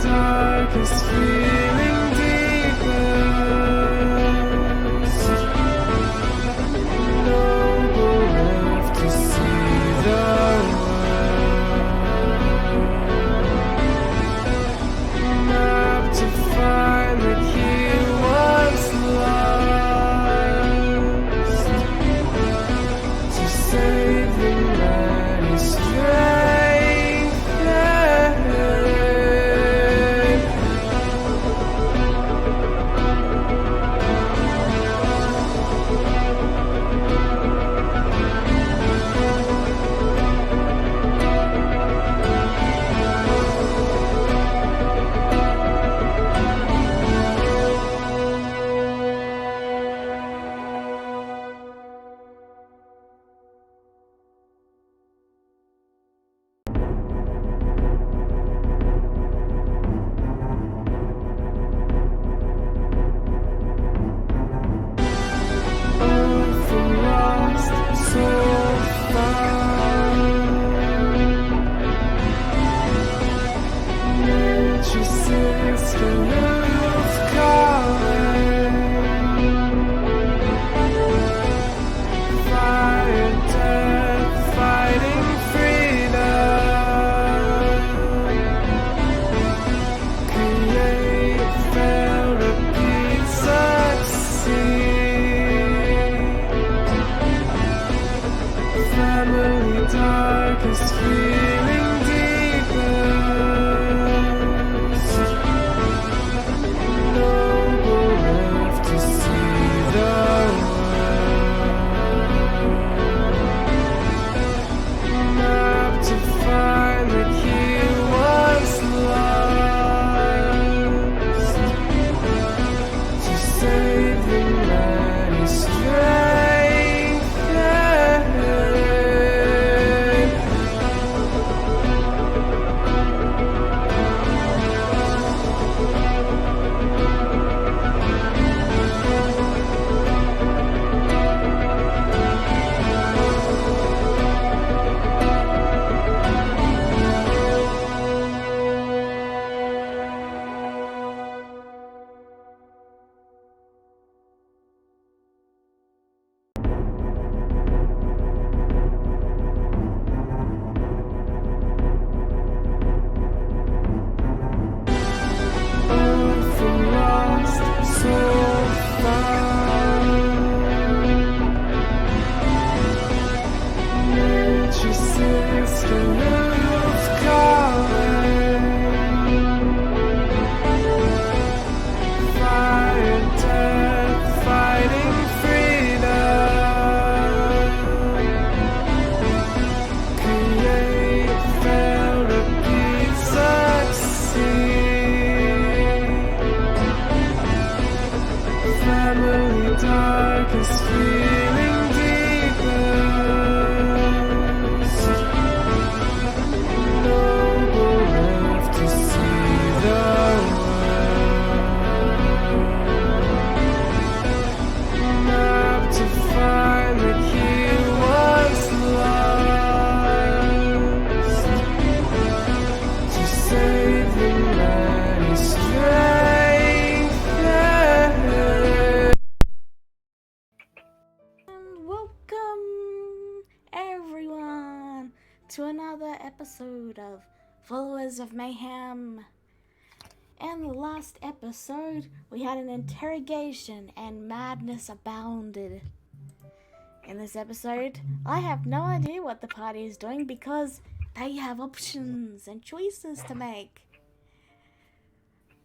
darkest feeling deepest. Noble left to see the world. Map to find the key once lost. To save the man is darkest feeling deepest. Noble left to see the world. Map to find the key once lost. To save the man is strength. Darkest feeling deepest. Noble left to see the world. Map to find the key once lost. To save the man is strength. To another episode of Followers of Mayhem. In the last episode, we had an interrogation and madness abounded. In this episode, I have no idea what the party is doing because they have options and choices to make.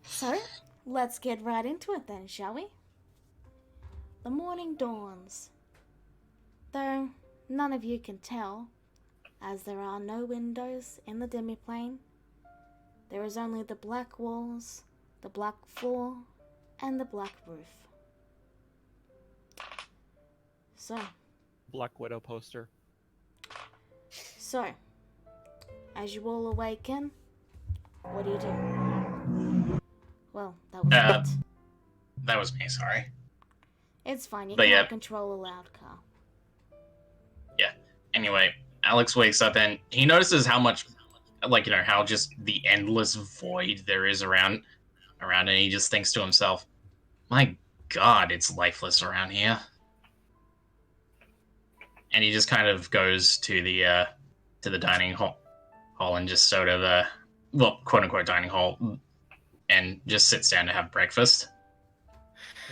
So, let's get right into it then, shall we? The morning dawns. Though none of you can tell, as there are no windows in the demiplane, there is only the black walls, the black floor, and the black roof. So. Black Widow poster. So, as you all awaken, what do? Well, that was it. That was me, sorry. It's fine, you can't control a loud car. Yeah. Anyway, Alex wakes up and he notices how much like, how just the endless void there is around, and he just thinks to himself, my God, it's lifeless around here. And he just kind of goes to the dining hall and just sort of, well, quote unquote dining hall, and just sits down to have breakfast.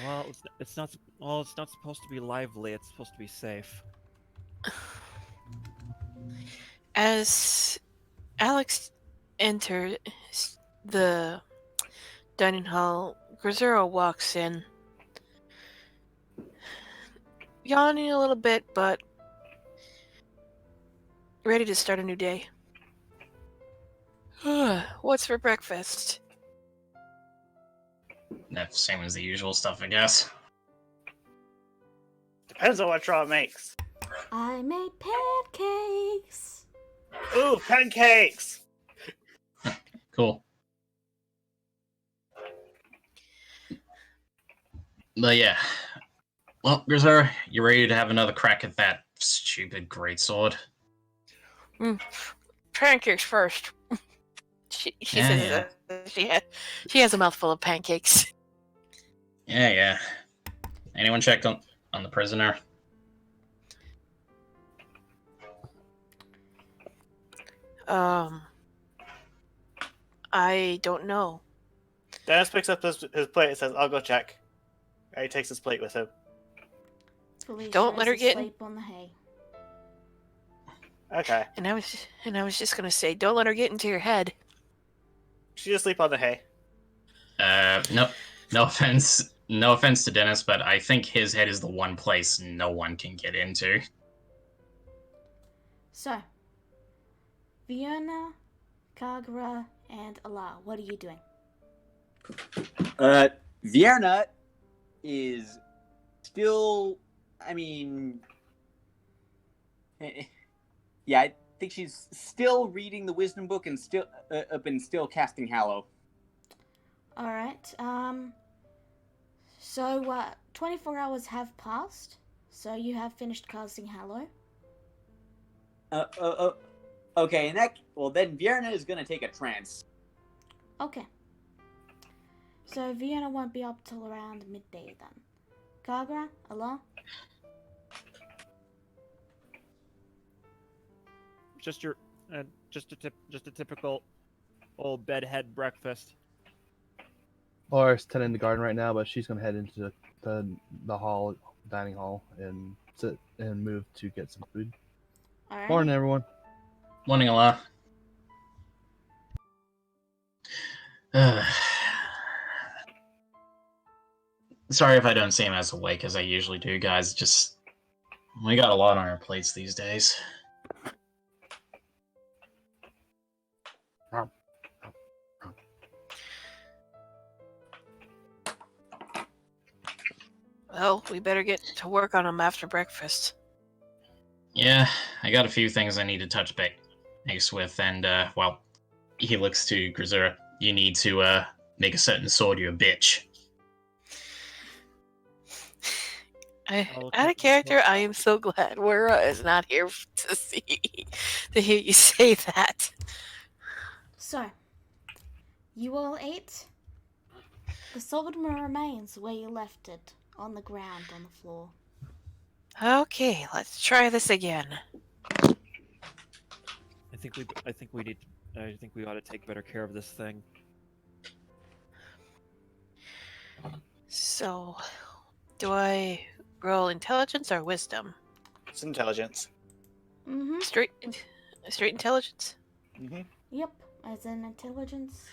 Well, it's not supposed to be lively. It's supposed to be safe. As Alex enters the dining hall, Grisero walks in, yawning a little bit, but ready to start a new day. What's for breakfast? That's same as the usual stuff, I guess. Depends on what Shaw makes. I made pancakes. Ooh, pancakes! Cool. But yeah. Well, Grisera, you ready to have another crack at that stupid greatsword? Pancakes first. She Yeah, says she has a mouthful of pancakes. Yeah. Anyone checked on the prisoner? I don't know. Dennis picks up his plate and says, I'll go check. And he takes his plate with him. Felicia Don't let her is get in- asleep on the hay. Okay. And I was just gonna say, don't let her get into your head. She's asleep on the hay. No offense to Dennis, but I think his head is the one place no one can get into. So, Fiona, Kagura, and Allah, what are you doing? Vierna is still, I mean, yeah, I think she's still reading the wisdom book and still casting Hallow. All right. So 24 hours have passed. So you have finished casting Hallow. Okay, then Vierna is gonna take a trance. Okay. So Vienna won't be up till around midday then. Kagura, Allah. Just your, just a typical old bedhead breakfast. Laura's tending the garden right now, but she's gonna head into the dining hall, and sit and move to get some food. All right. Morning, everyone. Morning, Allah. Sorry if I don't seem as awake as I usually do, guys. Just, we got a lot on our plates these days. Well, we better get to work on them after breakfast. Yeah, I got a few things I need to touch base with, and, well, he looks to Grisera. You need to, make a certain sword you a bitch. Out of character, I am so glad Wera is not here to hear you say that. So, you all ate. The sword remains where you left it, on the ground, on the floor. Okay, let's try this again. I think we ought to take better care of this thing. So, do I roll intelligence or wisdom? It's intelligence. Mm-hmm. Straight intelligence? Mm-hmm. Yep, as in intelligence.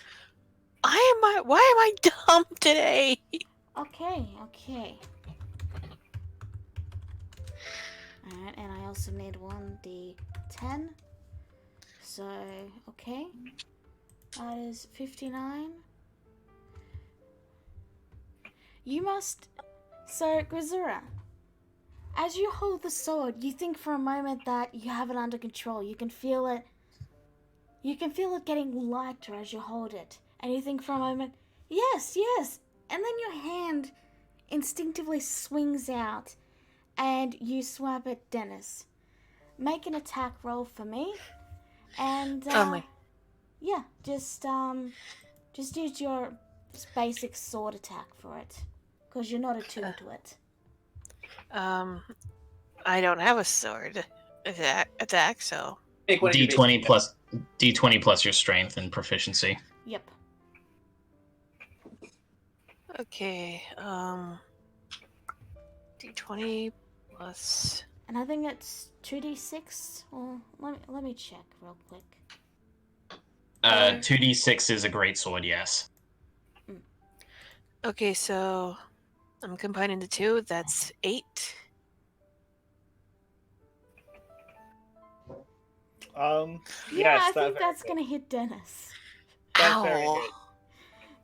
Why am I dumb today? Okay. Alright, and I also need 1d10. So, okay. That is 59. You must... So, Grisera, as you hold the sword, you think for a moment that you have it under control. You can feel it. You can feel it getting lighter as you hold it. And you think for a moment, yes. And then your hand instinctively swings out and you swipe at Dennis. Make an attack roll for me. And, Yeah, just use your basic sword attack for it, because you're not attuned to it. I don't have a sword attack, so Make one of your D20 basic D20 plus your strength and proficiency. Yep. okay. D20 plus. And I think it's 2d6. Or let me check real quick. 2d6 is a great sword, yes. Okay, so I'm combining the two. That's 8. Yeah, Yes, I think that's gonna hit Dennis. That's very Ow. good.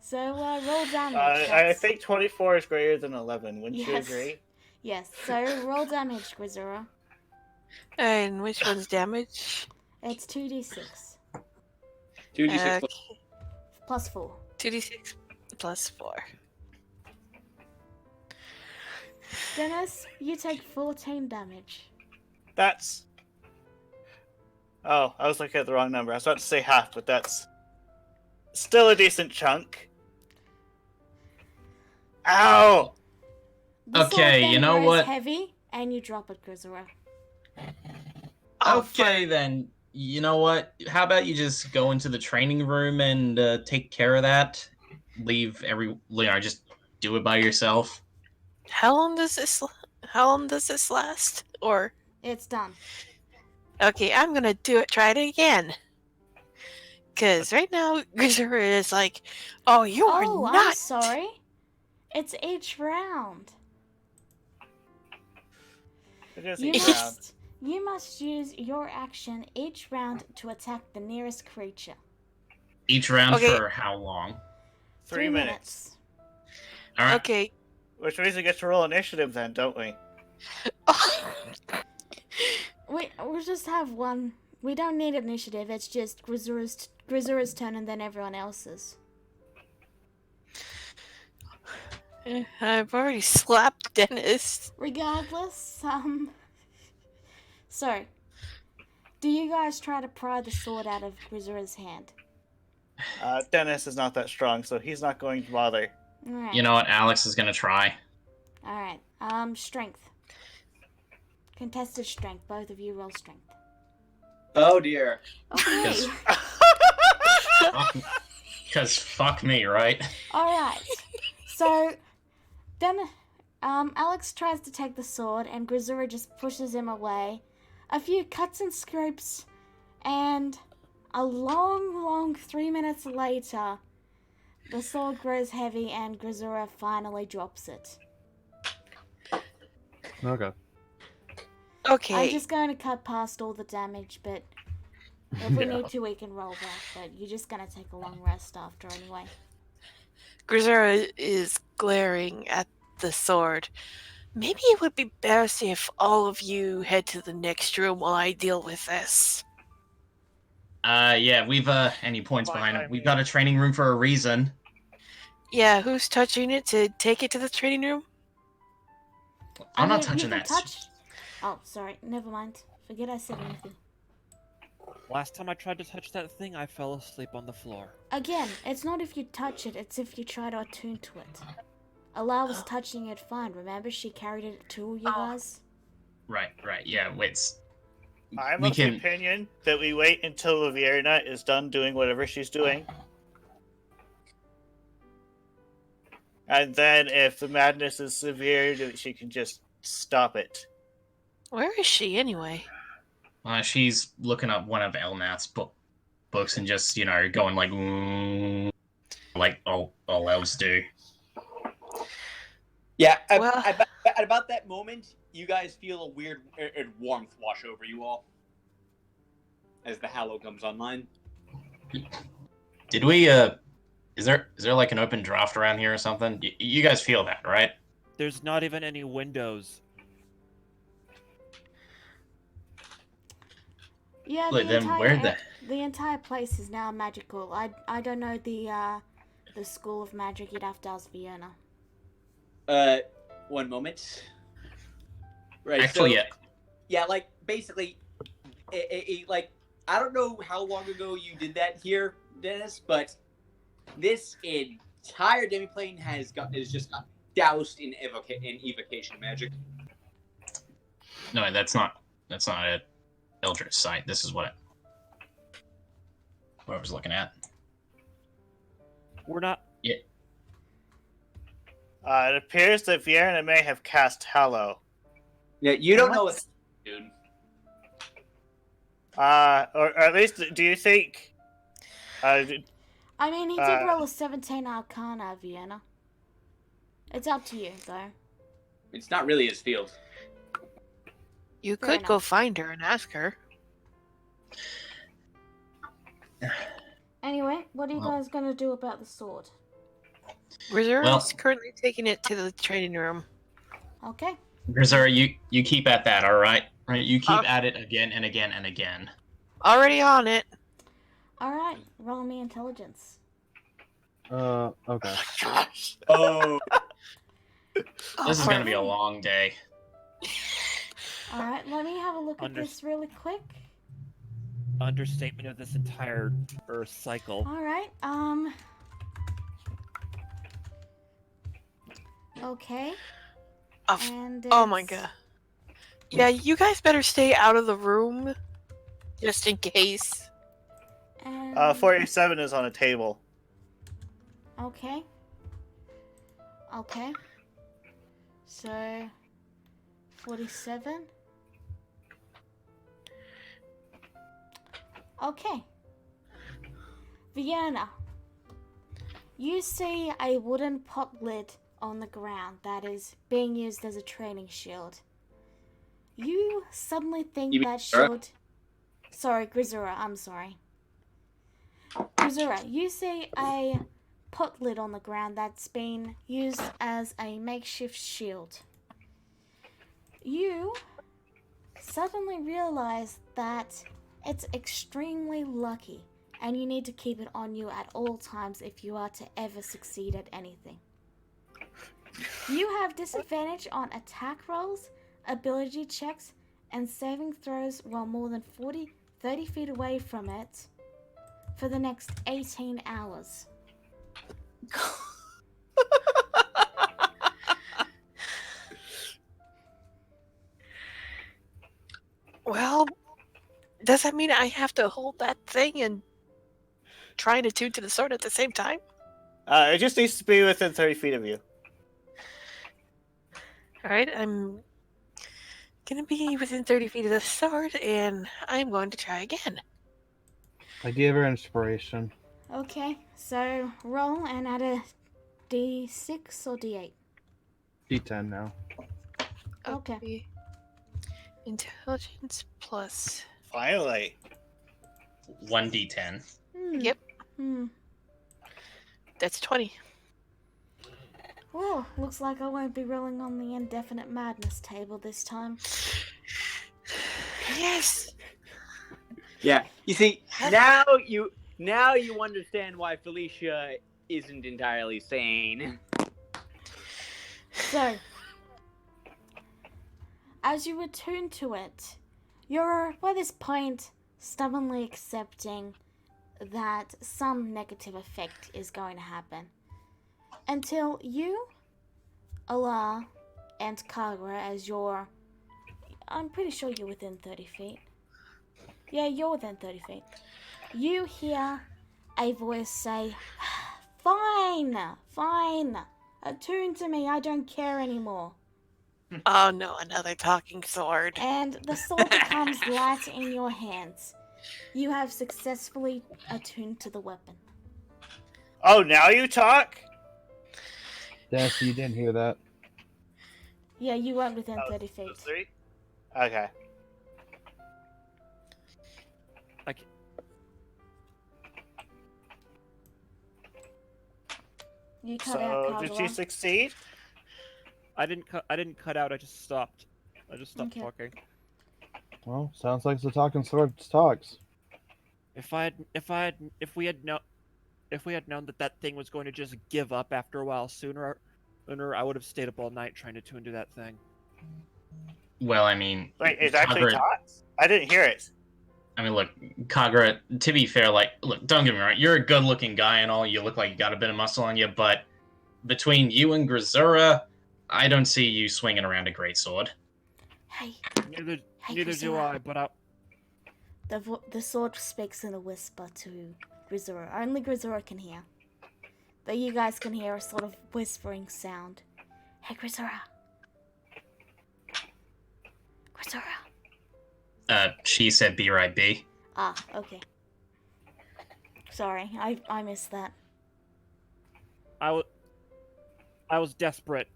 So roll damage. I That's- think 24 is greater than 11. Wouldn't you Yes. agree? Yes. So roll damage, Grisura. And which one's damage? It's 2d6 2d6 Okay, plus 4. 2d6 plus 4. Dennis, you take 14 damage. That's. Oh, I was looking at the wrong number. I was about to say half, but that's still a decent chunk. Ow! The sword Okay, then you know grows what? heavy, and you drop it, Grisura. Okay, then. You know what? How about you just go into the training room and take care of that? Leave just do it by yourself. How long does this last? Or It's done. okay, I'm gonna try it again. Cause right now Grisura is like, oh, you are Oh, I'm not. sorry. It's each round. It is You each round. must use your action each round to attack the nearest creature. Each round Okay. for how long? 3 minutes. All right. Okay. Which means we get to roll initiative then, don't we? We'll just have one. We don't need initiative. It's just Grisura's turn and then everyone else's. I've already slapped Dennis. Regardless, so, do you guys try to pry the sword out of Grisura's hand? Dennis is not that strong, so he's not going to bother. Alright. You know what? Alex is gonna try. Alright. Strength. Contested strength. Both of you roll strength. Oh dear. Okay. Because fuck me, right? Alright. So, then, Alex tries to take the sword, and Grisura just pushes him away. A few cuts and scrapes, and a long 3 minutes later, the sword grows heavy, and Grisura finally drops it. Okay. Okay. I'm just going to cut past all the damage, but if we need to, we can roll back. But you're just going to take a long rest after anyway. Grisura is glaring at the sword. Maybe it would be best if all of you head to the next room while I deal with this. Yeah, we've any points Fine behind by it. We've me. got a training room for a reason. Yeah, who's touching it to take it to the training room? I'm not You touching can that. touch... Oh, sorry. Never mind. Forget I said anything. Last time I tried to touch that thing, I fell asleep on the floor. Again, it's not if you touch it, it's if you try to attune to it. Ala was touching it fine. Remember, she carried it to you guys? Right, yeah, wait. I'm We of can- the opinion that we wait until Lavierna is done doing whatever she's doing. And then if the madness is severe, that she can just stop it. Where is she anyway? She's looking up one of Elnath's books and just, going like, like all elves do. Yeah, Well- at about that moment, you guys feel a weird warmth wash over you all as the Hallow comes online. Did we, is there like an open draft around here or something? You guys feel that, right? There's not even any windows. Yeah, Look, then where the entire place is now magical. I don't know the school of magic. You'd have to ask Vienna. 1 moment. Right. Actually, so, yeah. Yeah, like basically, like I don't know how long ago you did that here, Dennis, but this entire demiplane is just got doused in evocation magic. No, that's not a Eldritch sight. This is what I was looking at. We're not. Yeah. It appears that Vienna may have cast Hallow. Yeah, you don't know what's dude. Or at least, do you think? I mean, he did roll a 17 Arcana, Vienna. It's up to you, though. It's not really his field. You Fair could go enough. find her and ask her. Anyway, what are you Well- guys gonna do about the sword? Reserve Well- is currently taking it to the training room. Okay. Grisera, you keep at that, all right? Right, you keep Uh. at it again and again and again. Already on it. Alright, roll me intelligence. Okay. Gosh. Oh. This is gonna be a long day. Alright, let me have a look at Under- this really quick. Understatement of this entire Earth cycle. Alright, okay. Oh, And oh my it's- god. Yeah, you guys better stay out of the room. Just in case. And 47 is on a table. Okay. Okay. So 47. Okay. Vienna. You see a wooden pot lid on the ground that is being used as a training shield. You suddenly think You mean that Grisera? shield. Sorry, Grisera, I'm sorry. Grisera, you see a pot lid on the ground that's been used as a makeshift shield. You suddenly realize that it's extremely lucky and you need to keep it on you at all times if you are to ever succeed at anything. You have disadvantage on attack rolls, ability checks, and saving throws while more than 30 feet away from it for the next 18 hours. Well, does that mean I have to hold that thing and try and attune to the sword at the same time? It just needs to be within 30 feet of you. Alright, I'm gonna be within 30 feet of the sword, and I'm going to try again. I gave her inspiration. Okay, so roll and add a d6 or d8. D10 now. Okay. Intelligence plus. Finally. 1d10. Yep. Hmm. That's 20. Well, looks like I won't be rolling on the indefinite madness table this time. Yes! Yeah. You see, now you understand why Felicia isn't entirely sane. So, as you attune to it, you're, by this point, stubbornly accepting that some negative effect is going to happen. Until you, Allah, and Kagura, as you're... I'm pretty sure you're within 30 feet. Yeah, you're within 30 feet. You hear a voice say, "Fine, fine. Attune to me, I don't care anymore." Oh no, another talking sword. And the sword becomes light in your hands. You have successfully attuned to the weapon. Oh, now you talk? Dennis, you didn't hear that. Yeah, you weren't within Oh, 30 feet. 3? Okay. You cut out, So, did Kagura. she succeed? I didn't cut out. I just stopped. I just stopped Okay. talking. Well, sounds like the talking sword talks. If we had known that that thing was going to just give up after a while sooner, I would have stayed up all night trying to tune to that thing. Well, I mean, Wait, it actually Kagura- talks? I didn't hear it. I mean, look, Kagura, to be fair, like, look, don't get me wrong, you're a good-looking guy and all, you look like you got a bit of muscle on you, but between you and Grisura, I don't see you swinging around a greatsword. Hey, Neither hey, do Grisura. I, but The sword speaks in a whisper to Grisura. Only Grisura can hear. Though you guys can hear a sort of whispering sound. Hey, Grisura. Grisura. She said be right, B. Ah, okay. Sorry, I missed that. I was desperate.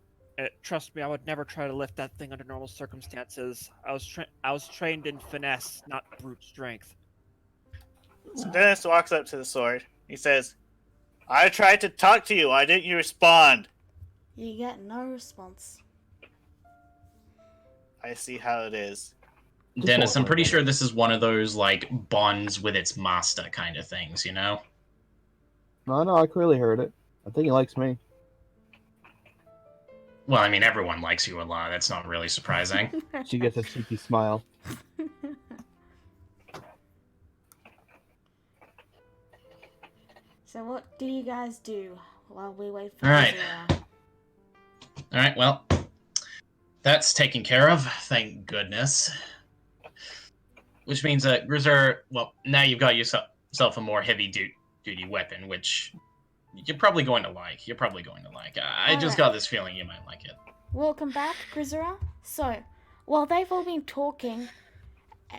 Trust me, I would never try to lift that thing under normal circumstances. I was trained in finesse, not brute strength. So Dennis walks up to the sword. He says, I tried to talk to you. Why didn't you respond? You get no response. I see how it is. Dennis, I'm pretty sure this is one of those, like, bonds with its master kind of things, you know? No, I clearly heard it. I think he likes me. Well, I mean, everyone likes you a lot. That's not really surprising. She gets a cheeky smile. So what do you guys do while we wait for Alright. Grisura? Alright, well, that's taken care of, thank goodness. Which means that Grisura, well, now you've got yourself a more heavy-duty weapon, which you're probably going to like. I just got this feeling you might like it. Welcome back, Grisura. So, while they've all been talking,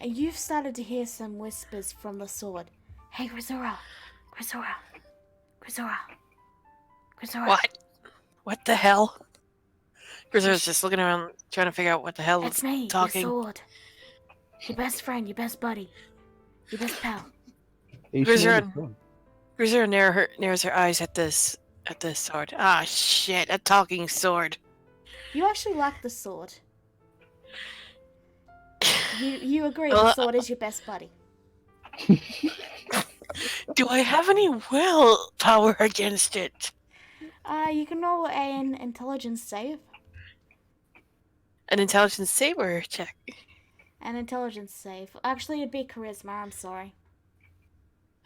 you've started to hear some whispers from the sword. Hey, Grisura. What? What the hell? Grisura's just looking around, trying to figure out what the hell It's is me, talking. your sword. Your best friend, your best buddy, your best pal. Grisura narrows her eyes at this sword. Ah, shit! A talking sword. You actually like the sword. You agree the sword is your best buddy. Do I have any willpower against it? You can roll an intelligence save. An intelligence saber check. An intelligence save. Actually, it'd be charisma. I'm sorry.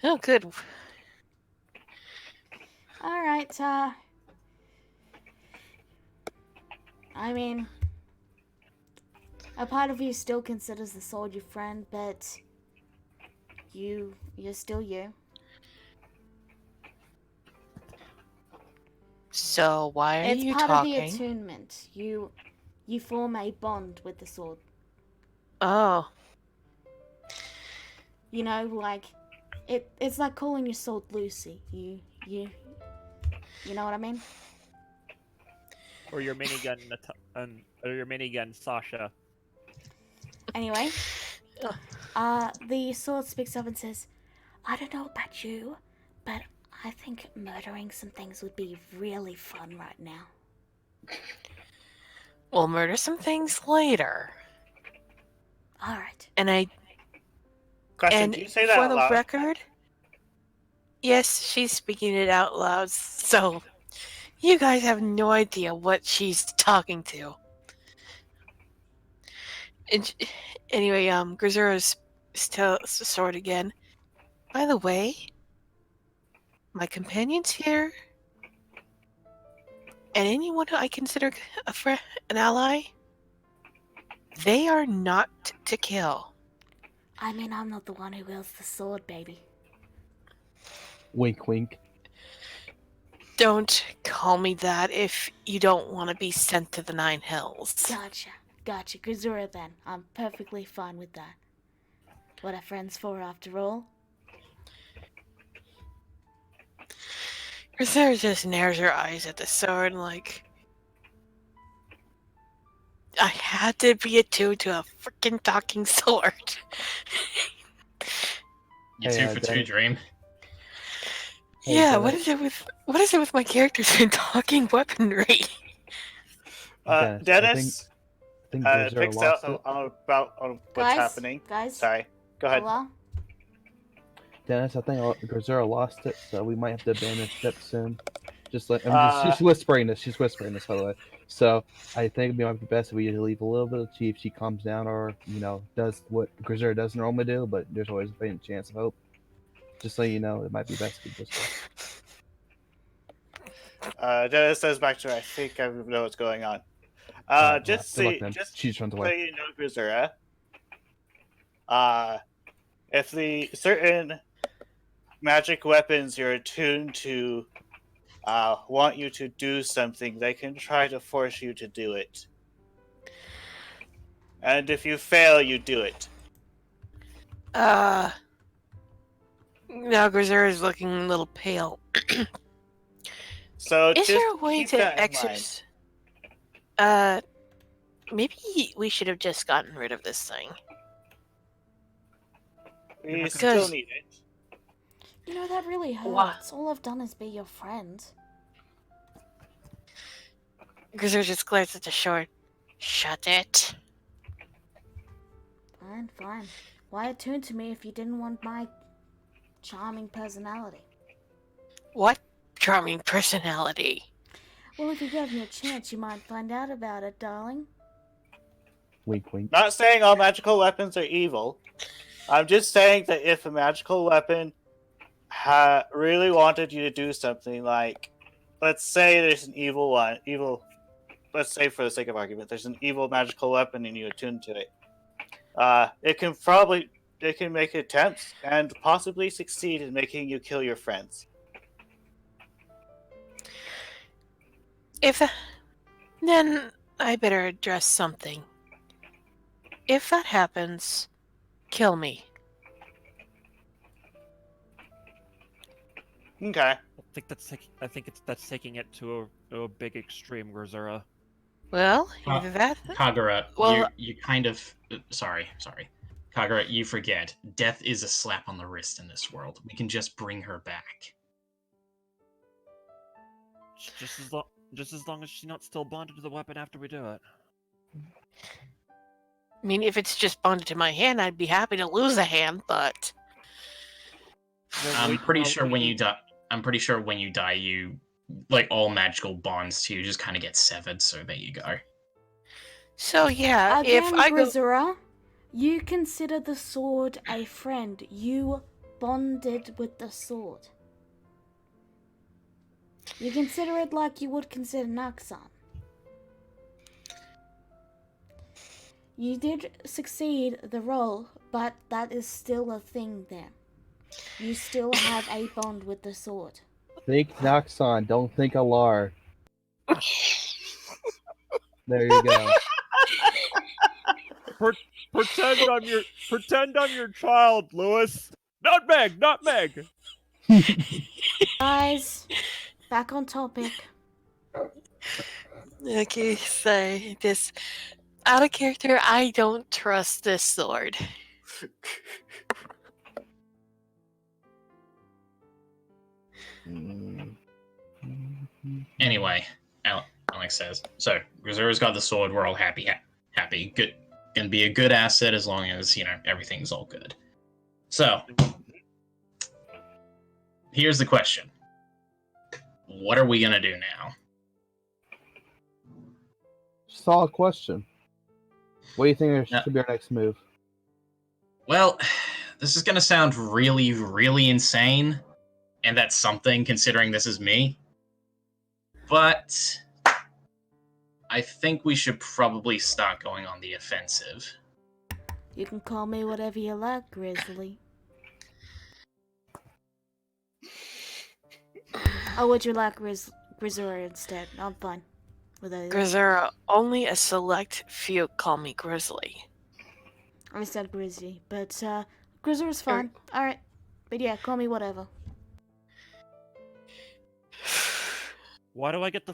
Oh, good. All right. I mean, a part of you still considers the sword your friend, but you're still you. So why are It's you part talking? of the attunement. You form a bond with the sword. Oh. You know, like it's like calling your sword Lucy. You know what I mean? Or your minigun, or your minigun, Sasha. Anyway, the sword speaks up and says, I don't know about you, but I think murdering some things would be really fun right now. We'll murder some things later. Alright. Question, do you say that for out the loud? record, yes, she's speaking it out loud, so you guys have no idea what she's talking to. Anyway, Grisura's sword again. By the way, my companions here, and anyone who I consider a friend, an ally, they are not to kill. I mean, I'm not the one who wields the sword, baby. Wink, wink. Don't call me that if you don't want to be sent to the Nine Hills. Gotcha, Grisura then. I'm perfectly fine with that. What are friends for, after all? Grisura just narrows her eyes at the sword like... I had to be attuned to a freaking talking sword. You Hey, 2 for 2, Dennis. Dream. Hey, Yeah, Dennis. what is it with my characters and talking weaponry? Dennis I think Grisura picks out lost it. about what's Guys, happening. Guys, Sorry, go ahead. hello? Dennis, I think Grisura lost it, so we might have to abandon ship soon. Just like she's whispering this. She's whispering this, by the way. So I think it might be best if we leave a little bit to see if she calms down or does what Grisera doesn't normally do. But there's always a faint chance of hope. Just so you know, it might be best to keep this way. Dennis says back to her, I think I know what's going on. Just good luck, then. just She just runs so away. you know, Grisera. If the certain magic weapons you're attuned to want you to do something, they can try to force you to do it. And if you fail, you do it. Now Grisera is looking a little pale. So Is just there a way keep to that in exercise? Maybe we should have just gotten rid of this thing. mind. We not still gonna- need it. That really Wha- hurts. All I've done is be your friend. Grisera just glares at the sword. Shut it. Fine, fine. Why attune to me if you didn't want my charming personality? What charming personality. Well, if you gave me a chance, you might find out about it, darling. Wink, wink. Not saying all magical weapons are evil. I'm just saying that if a magical weapon really wanted you to do something, like, let's say there's an let's say for the sake of argument, there's an evil magical weapon and you attune to it. It can make attempts and possibly succeed in making you kill your friends. Then I better address something. If that happens, kill me. Okay. I think that's taking it to a big extreme, Grisera. Well, either that. Kagura, Well- you kind of sorry. Kagura, you forget. Death is a slap on the wrist in this world. We can just bring her back. Just as long as she's not still bonded to the weapon after we do it. I mean, if it's just bonded to my hand, I'd be happy to lose a hand, but I'm pretty sure when you die, you like all magical bonds too just kind of get severed. So there you go. so yeah, Again, if I go, Grisera, you consider the sword a friend. You bonded with the sword. You consider it like you would consider Naxxon. You did succeed the role, but that is still a thing there. You still have a bond with the sword. Think Noxon, don't think Alar. There you go. Pretend I'm your child, Lewis. Not Meg. Guys, back on topic. okay, so this out of character, I don't trust this sword. Anyway, Alex says. So Grisera's got the sword. We're all happy. Good. Gonna be a good asset as long as everything's all good. So here's the question: what are we gonna do now? Solid question. What do you think should be our next move? Well, this is gonna sound really, really insane, and that's something considering this is me. But I think we should probably start going on the offensive. You can call me whatever you like, Grizzly. Or would you like Grisera instead? I'm fine with either. Grisera, only a select few call me Grizzly. I said Grizzly, but Grisera's fine. Alright. But yeah, call me whatever. Why do I get the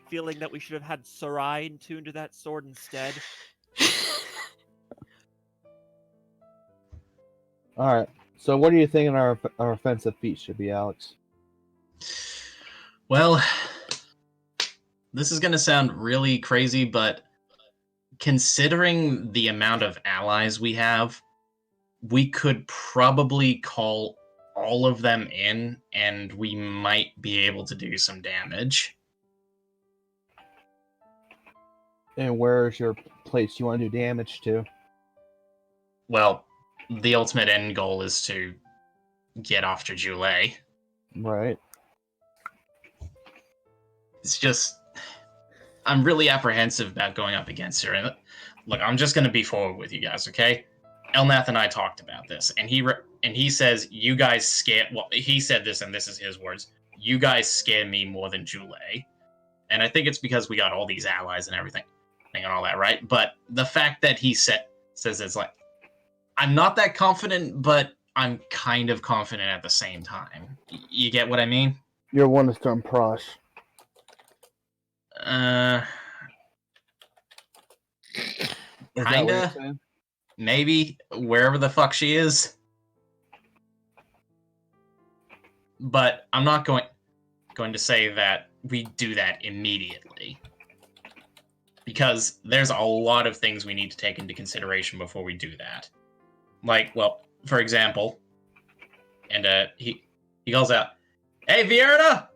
feeling that we should have had Sarai tuned to that sword instead? Alright. So what do you think our offensive feat should be, Alex? Well, this is going to sound really crazy, but considering the amount of allies we have, we could probably call all of them in, and we might be able to do some damage. And where's your place you want to do damage to? Well, the ultimate end goal is to get after Jule. Right. It's just, I'm really apprehensive about going up against her. And look, I'm just going to be forward with you guys, okay? Elnath and I talked about this, and he says, you guys scare... Well, he said this, and this is his words. You guys scare me more than Jule. And I think it's because we got all these allies and everything, and all that, right? But the fact that he says it's like, I'm not that confident, but I'm kind of confident at the same time. You get what I mean? You're one to turn prosh. Is that what you're Kinda. saying? Maybe, wherever the fuck she is. But I'm not going to say that we do that immediately. Because there's a lot of things we need to take into consideration before we do that. Like, well, for example, and he calls out, "Hey, Vierna!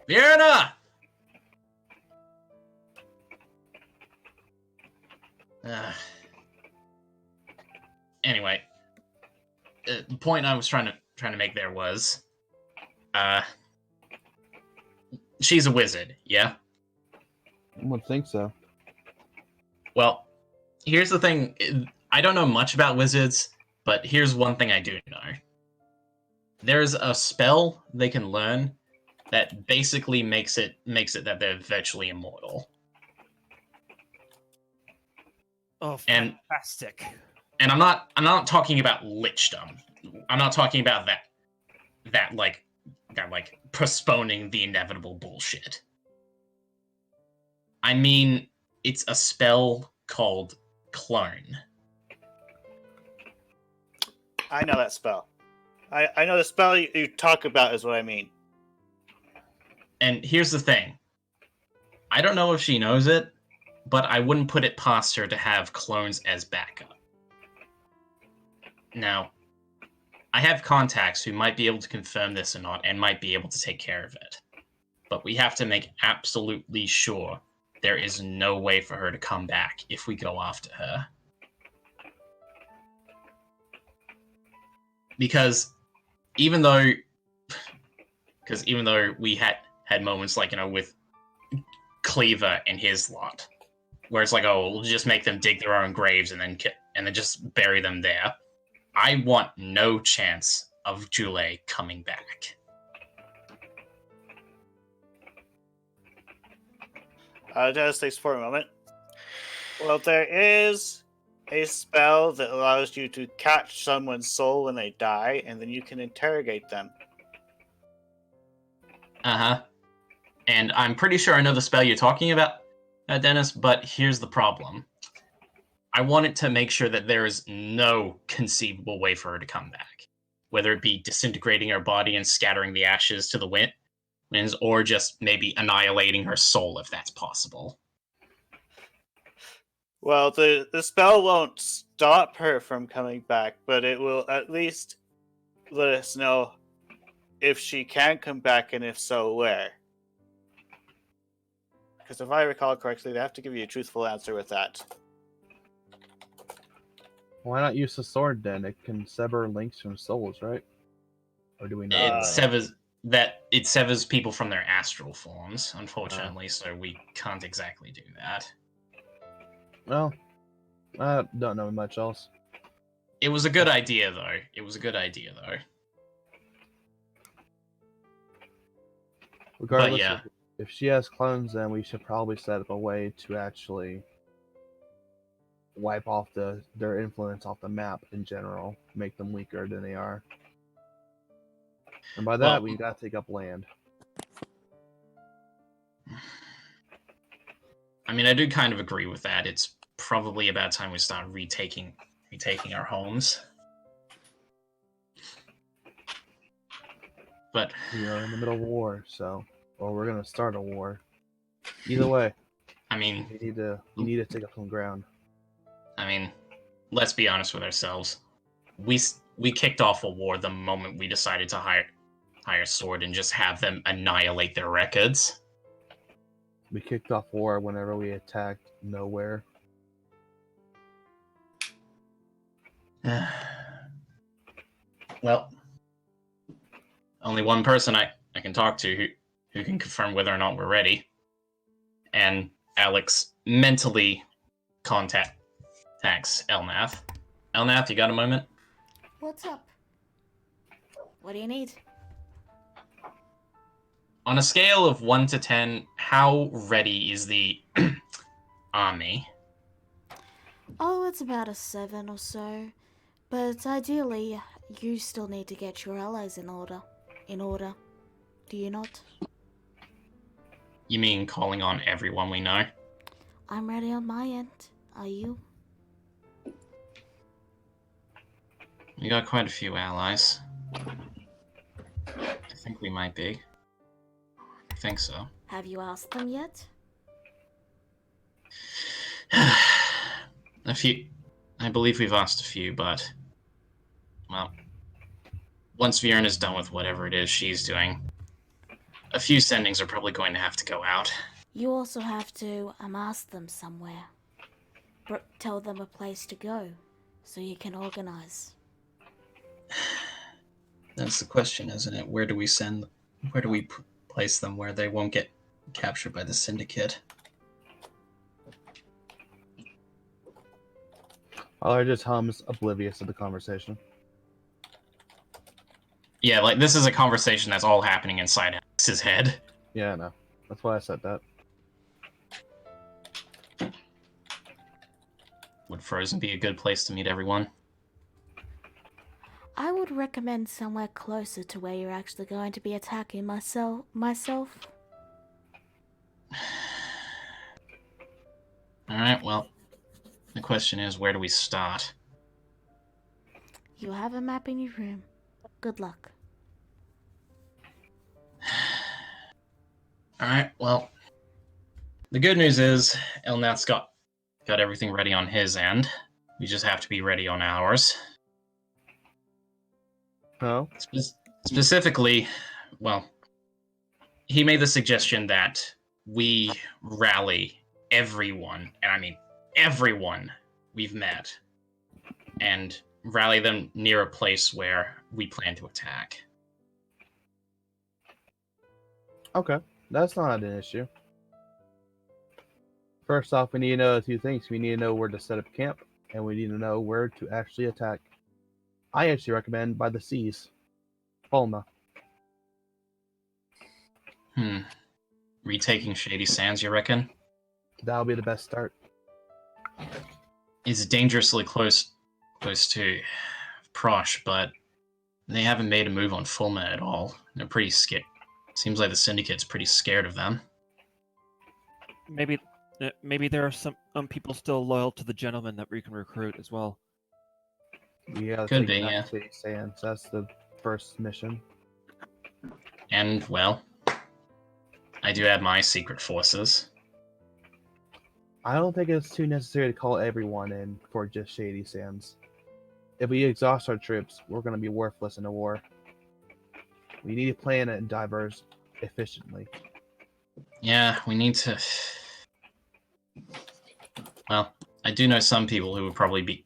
Vierna!" Anyway, the point I was trying to make there was, she's a wizard, yeah? I would think so. Well, here's the thing. I don't know much about wizards, but here's one thing I do know. There's a spell they can learn that basically makes it that they're virtually immortal. Oh, And- fantastic. And I'm not talking about lichdom. I'm not talking about that postponing the inevitable bullshit. I mean, it's a spell called Clone. I know that spell. I know the spell you talk about is what I mean. And here's the thing. I don't know if she knows it, but I wouldn't put it past her to have clones as backup. Now, I have contacts who might be able to confirm this or not, and might be able to take care of it. But we have to make absolutely sure there is no way for her to come back if we go after her. Because even though we had moments like, with Cleaver and his lot, where it's like, oh, we'll just make them dig their own graves and then just bury them there. I want no chance of Jule coming back. Just takes for a moment. Well, there is a spell that allows you to catch someone's soul when they die, and then you can interrogate them. Uh-huh. And I'm pretty sure I know the spell you're talking about, Dennis, but here's the problem. I want it to make sure that there is no conceivable way for her to come back. Whether it be disintegrating her body and scattering the ashes to the winds, or just maybe annihilating her soul, if that's possible. Well, the spell won't stop her from coming back, but it will at least let us know if she can come back, and if so, where. Because if I recall correctly, they have to give you a truthful answer with that. Why not use the sword then? It can sever links from souls, right? Or do we not? It severs people from their astral forms, unfortunately, so we can't exactly do that. Well, I don't know much else. It was a good idea, though. Regardless, yeah. if she has clones, then we should probably set up a way to actually wipe off their influence off the map in general, make them weaker than they are. And by that, we gotta take up land. I mean, I do kind of agree with that. It's probably about time we start retaking our homes. But We are in the middle of a war, or we're gonna start a war. Either way, I mean, we need to take up some ground. I mean, let's be honest with ourselves. we kicked off a war the moment we decided to hire Sword and just have them annihilate their records. We kicked off war whenever we attacked Nowhere. Well, only one person I can talk to who can confirm whether or not we're ready. And Alex mentally contacts Elnath. Elnath, you got a moment? What's up? What do you need? On a scale of 1 to 10, how ready is the army? Oh, it's about a 7 or so. But ideally, you still need to get your allies in order. Do you not? You mean calling on everyone we know? I'm ready on my end. Are you? We got quite a few allies. I think we might be. I think so. Have you asked them yet? A few. I believe we've asked a few, but... Well, once Viren is done with whatever it is she's doing, a few sendings are probably going to have to go out. You also have to amass them somewhere. Tell them a place to go, so you can organize. That's the question, isn't it? Where do we place them where they won't get captured by the Syndicate? Or just hums, oblivious of the conversation. Yeah, like, this is a conversation that's all happening inside Alex's head. Yeah, I know. That's why I said that. Would Frozen be a good place to meet everyone? I would recommend somewhere closer to where you're actually going to be attacking myself. Alright, well, the question is, where do we start? You have a map in your room. Good luck. Alright, well, the good news is Elnath's got everything ready on his end. We just have to be ready on ours. No? Specifically, well, he made the suggestion that we rally everyone, and I mean everyone we've met, and rally them near a place where we plan to attack. Okay. That's not an issue. First off, we need to know 2 things. We need to know where to set up camp, and we need to know where to actually attack. I actually recommend by the seas. Palma. Retaking Shady Sands, you reckon? That'll be the best start. It's dangerously close to Prosh, but they haven't made a move on Fulma at all. They're pretty scared. Seems like the Syndicate's pretty scared of them. Maybe there are some people still loyal to the gentleman that we can recruit as well. Yeah, Could be, yeah. Sands. That's the first mission. And, well, I do have my secret forces. I don't think it's too necessary to call everyone in for just Shady Sands. If we exhaust our troops, we're going to be worthless in a war. We need to plan it and diverse efficiently. Yeah, we need to... Well, I do know some people who would probably be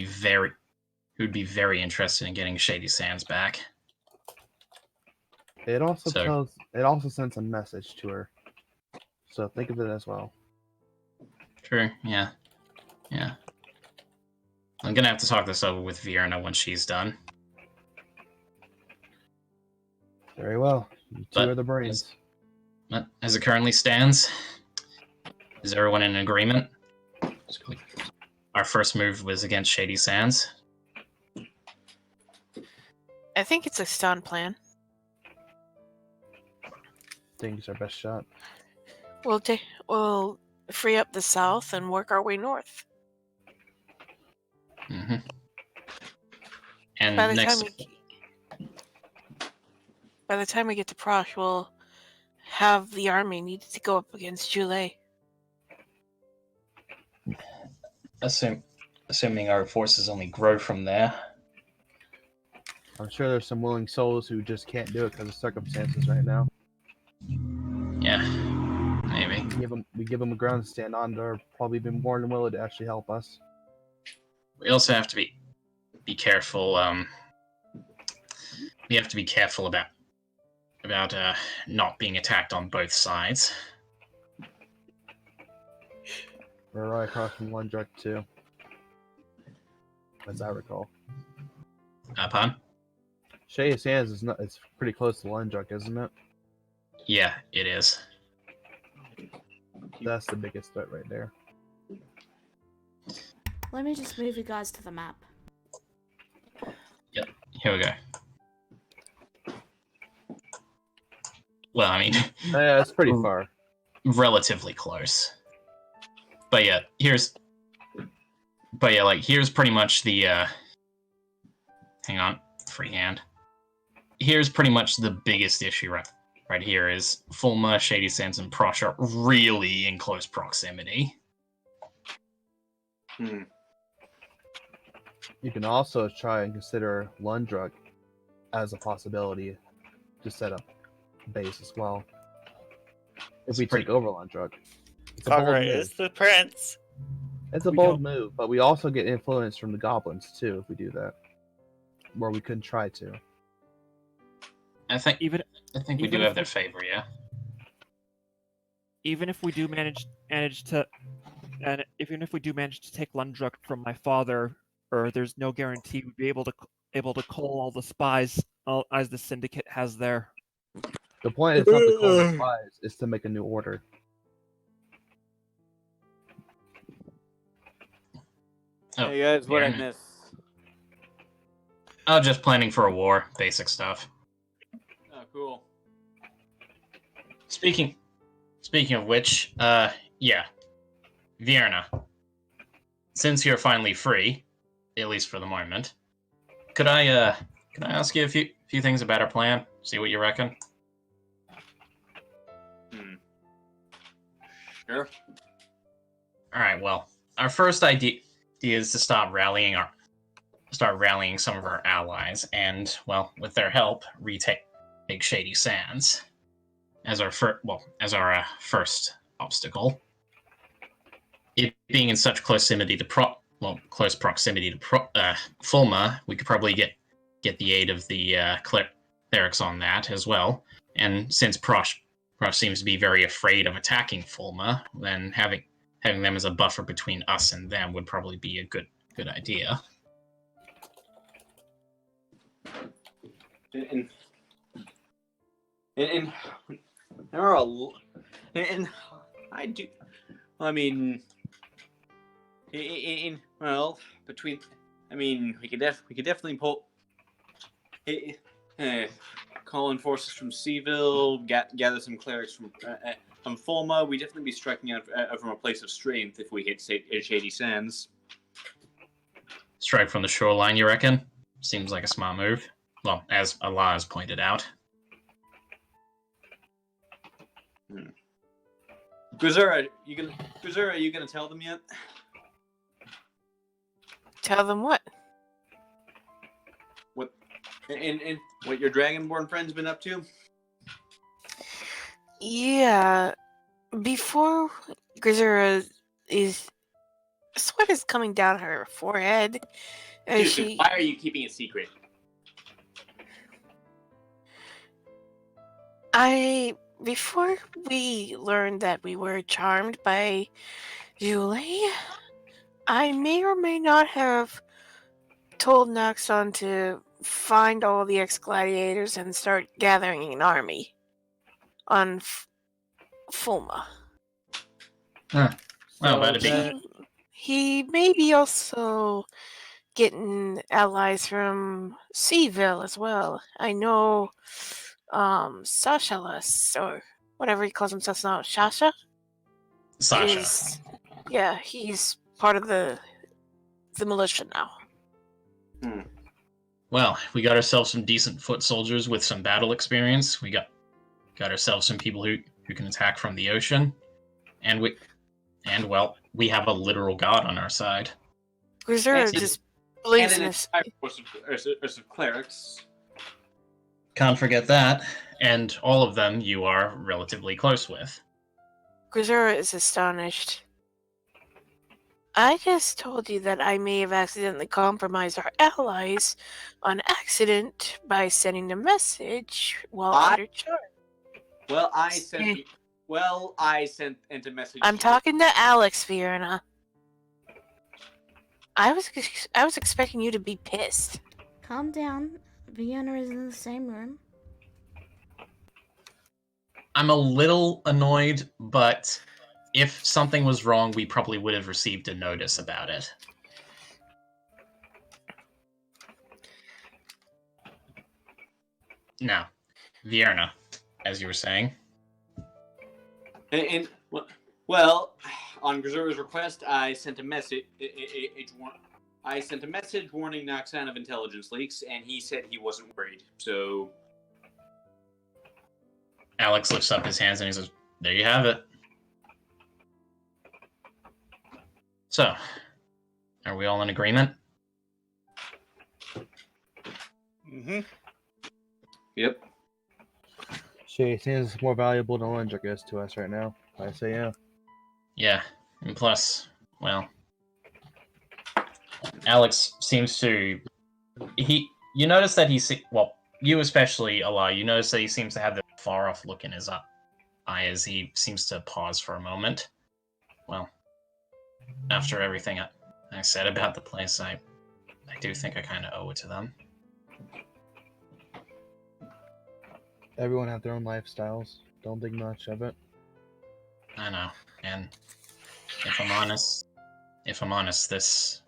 very interested in getting Shady Sands back. It also sends a message to her. So think of it as well. True, yeah. I'm gonna have to talk this over with Vierna when she's done. Very well. You two are the brains. As it currently stands, is everyone in agreement? Our first move was against Shady Sands. I think it's a stun plan. Think it's our best shot. We'll free up the south and work our way north. Mm-hmm. And By the time we get to Prosh, we'll have the army needed to go up against Jule. Assuming our forces only grow from there, I'm sure there's some willing souls who just can't do it because of circumstances right now. Yeah, maybe. We give them a ground to stand on. They're probably been more than willing to actually help us. We also have to be careful. We have to be careful about not being attacked on both sides. We're right across from Lundruk too, as I recall. Pardon? Shady Sands is not. It's pretty close to Lundruk, isn't it? Yeah, it is. That's the biggest threat right there. Let me just move you guys to the map. Yep. Here we go. Well, I mean, Yeah, it's pretty far. relatively close. But yeah, here's pretty much the hang on, freehand. Here's pretty much the biggest issue right here is Fulma, Shady Sands, and Prosh are really in close proximity. Hmm. You can also try and consider Lundruk as a possibility to set up base as well. If we take over Lundruk. It's a bold Conqueror move. is the prince. It's a bold move, but we also get influence from the goblins too if we do that. Where we couldn't try to. I think we even do if have their favor, yeah. Even if we do manage to, and even if we do manage to take Lundruk from my father, or there's no guarantee we'd be able to call all the spies as the syndicate has there. The point is not to call the spies, it's to make a new order. Oh, Hey guys, what I yeah. miss? Oh, just planning for a war, basic stuff. Oh, cool. Speaking of which, yeah, Vierna, since you're finally free, at least for the moment, can I ask you a few things about our plan? See what you reckon. Sure. All right. Well, our first idea is to start rallying some of our allies, and with their help, retake Shady Sands as our first obstacle. It being in such close proximity to Fulma, we could probably get the aid of the clerics on that as well. And since Prosh seems to be very afraid of attacking Fulma, then having them as a buffer between us and them would probably be a good idea. And there are and I do. I mean, between. I mean, we could definitely pull. Call in forces from Seville, gather some clerics from Fulma. We'd definitely be striking out from a place of strength if we hit Shady Sands. Strike from the shoreline, you reckon? Seems like a smart move. Well, as Allah has pointed out. Grisura, you gonna tell them yet? Tell them what? And what your Dragonborn friend's been up to? Yeah. Before Grisura sweat is coming down her forehead. Dude, why are you keeping it secret? Before we learned that we were charmed by Julie, I may or may not have told Naxxon to find all the ex-gladiators and start gathering an army on Fulma. Huh. Well, that'd be... He may be also getting allies from Seville as well. I know Sashalas, or whatever he calls himself now, Sasha? Sasha. Yeah, he's part of the militia now. Well, we got ourselves some decent foot soldiers with some battle experience. We got ourselves some people who can attack from the ocean, and we have a literal god on our side. Grisura just believes and in an this. entire force of clerics. Can't forget that. And all of them you are relatively close with. Grisura is astonished. I just told you that I may have accidentally compromised our allies on accident by sending a message while under charge. Well, I sent a message. I'm talking to Alex, Fiona. I was expecting you to be pissed. Calm down. Vienna is in the same room. I'm a little annoyed, but if something was wrong, we probably would have received a notice about it. Now, Vierna, as you were saying. And well, on Grisura's request, I sent a message. I sent a message warning Noxan of intelligence leaks, and he said he wasn't worried. So Alex lifts up his hands and he says, "There you have it." So, are we all in agreement? Mm-hmm. Yep. She seems more valuable than Lindrick is to us right now. I say yeah. Yeah, and plus, well, Alex seems to you notice that you especially, Eli, you notice that he seems to have the far off look in his eye as he seems to pause for a moment. Well, after everything I said about the place, I do think I kind of owe it to them. Everyone have their own lifestyles. Don't think much of it. I know, and if I'm honest, this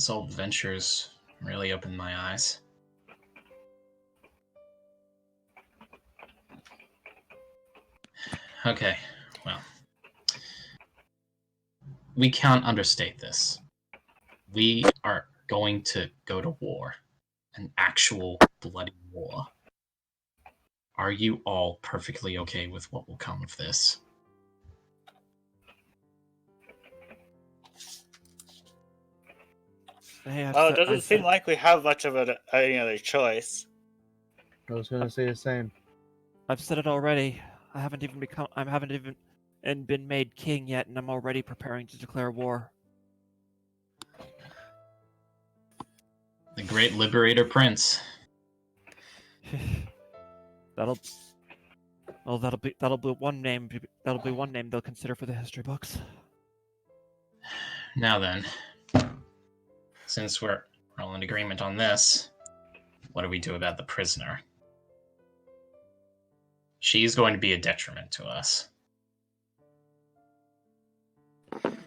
whole adventure's really opened my eyes. Okay, well, we can't understate this. We are going to go to war, an actual bloody war. Are you all perfectly okay with what will come of this? Hey, Oh, it doesn't seem like we have much of any other choice. I was gonna say the same. I've said it already. I haven't even been made king yet, and I'm already preparing to declare war. The great liberator prince. That'll be one name. That'll be one name they'll consider for the history books. Now then, since we're all in agreement on this, what do we do about the prisoner? She's going to be a detriment to us.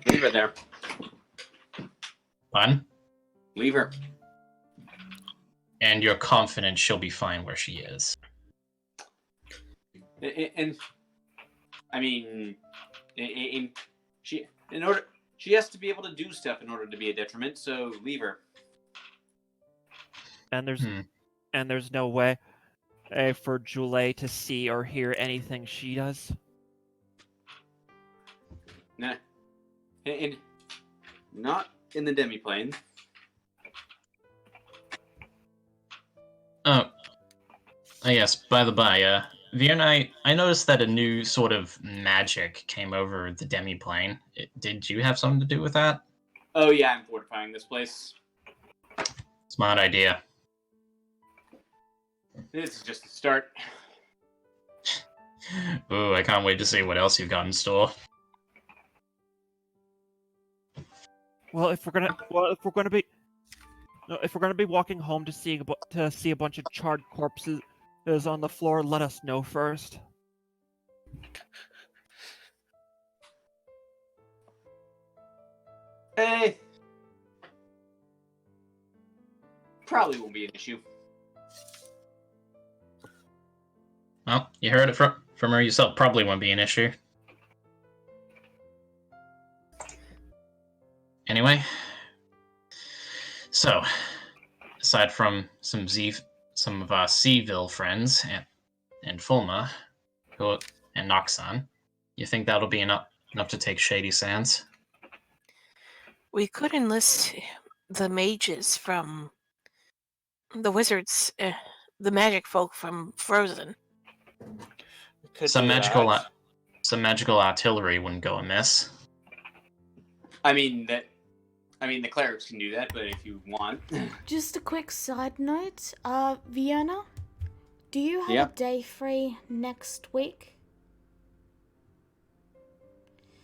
Leave her there. Pardon? Leave her. And you're confident she'll be fine where she is. And I mean, she has to be able to do stuff in order to be a detriment. So leave her. And there's no way for Julie to see or hear anything she does. Nah. And not in the demiplane. Oh, yes, by the by, Vienna, I noticed that a new sort of magic came over the demiplane. Did you have something to do with that? Oh yeah, I'm fortifying this place. Smart idea. This is just a start. Ooh, I can't wait to see what else you've got in store. Well, if we're gonna be walking home to see a bunch of charred corpses on the floor, let us know first. Hey, probably won't be an issue. Well, you heard it from her yourself. Probably won't be an issue. Anyway, so aside from some of our Seaville friends and Fulma, and Noxan, you think that'll be enough to take Shady Sands? We could enlist the mages from the wizards, the magic folk from Frozen. Could Some do magical, that. some magical artillery wouldn't go amiss. I mean, the clerics can do that, but if you want, Just a quick side note, Vienna, do you have Yeah. a day free next week?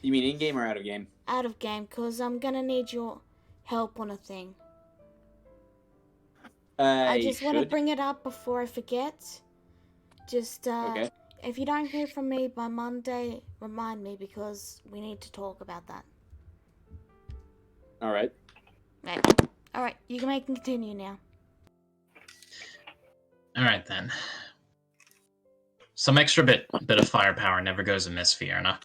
you mean in game or out of game? Out of game, because I'm gonna need your help on a thing. I just want to bring it up before I forget. Just, Okay. if you don't hear from me by Monday, remind me, because we need to talk about that. All right. Right. Alright, you can continue now. All right then. Some extra bit of firepower never goes amiss, Fiona.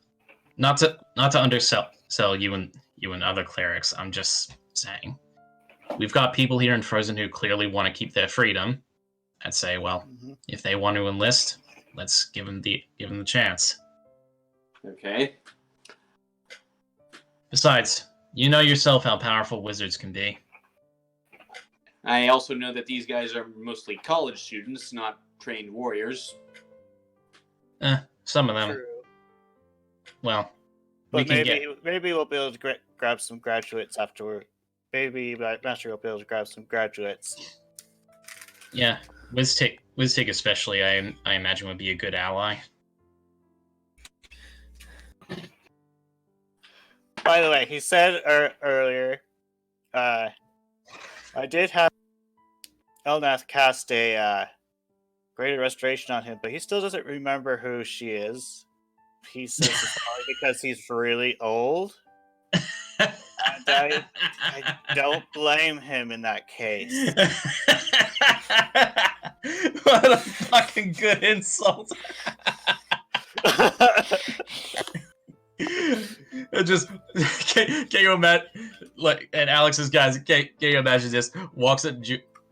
Not to undersell you and other clerics. I'm just saying, we've got people here in Frozen who clearly want to keep their freedom. I'd say, well, if they want to enlist, let's give them the chance. Okay. Besides, you know yourself how powerful wizards can be. I also know that these guys are mostly college students, not trained warriors. Some of them. True. Well, we But can maybe we'll be able to grab some graduates afterward. Maybe Master will be able to grab some graduates. Yeah, Wiztig especially, I imagine would be a good ally. By the way, he said earlier, I did have Elnath cast a Greater Restoration on him, but he still doesn't remember who she is. He says it's probably because he's really old. And I don't blame him in that case. What a fucking good insult. Just can you imagine, like, and Alex's guys, can you imagine this? Walks up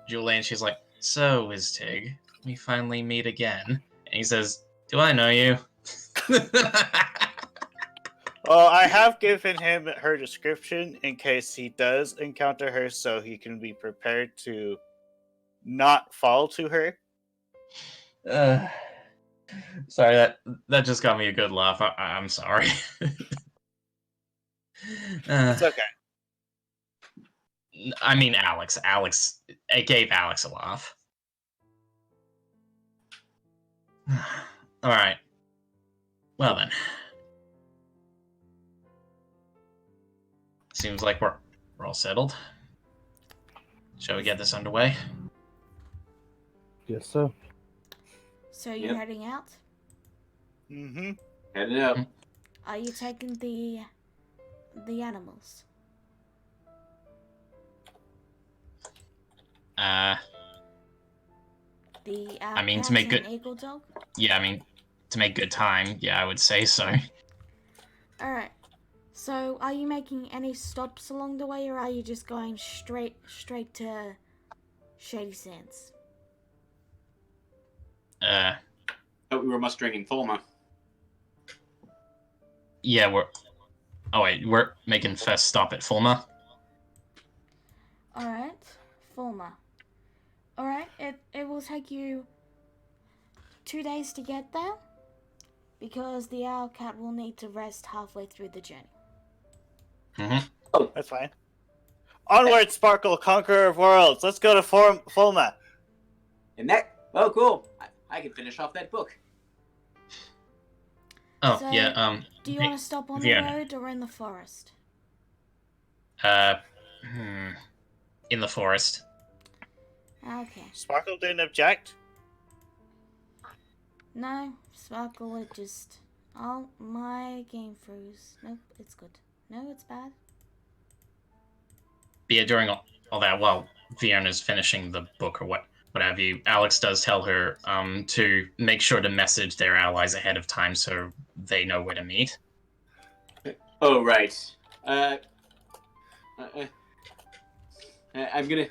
Julie and she's like, "So, Wiztig, we finally meet again." And he says, "Do I know you?" Well, I have given him her description in case he does encounter her, so he can be prepared to not fall to her. Sorry, that just got me a good laugh. I'm sorry. It's okay. I mean, Alex. It gave Alex a laugh. All right. Well then. Seems like we're all settled. Shall we get this underway? Yes, so. So you're Yep. heading out? Mm-hmm. Head it up. Are you taking the animals? The I mean, to cat make and good- eagle dog? Yeah, I mean, to make good time, yeah, I would say so. Alright. So are you making any stops along the way, or are you just going straight to Shady Sands? Oh, we were mustering in Thulma. Yeah, we're making first stop at Fulma. Alright, Fulma. Alright, it will take you 2 days to get there, because the owl cat will need to rest halfway through the journey. Mm-hmm. Oh, that's fine. Onward, Sparkle, Conqueror of Worlds. Let's go to Fulma. And that, oh, cool. I can finish off that book. Oh, So, yeah, Do you want to stop on the Vienna. road or in the forest? In the forest. Okay. Sparkle didn't object. No, Sparkle, it just... Oh, my game froze. Nope, it's good. No, it's bad. But yeah, during all that, while Fiona's finishing the book or what have you, Alex does tell her to make sure to message their allies ahead of time so they know where to meet. Oh, right. I'm gonna...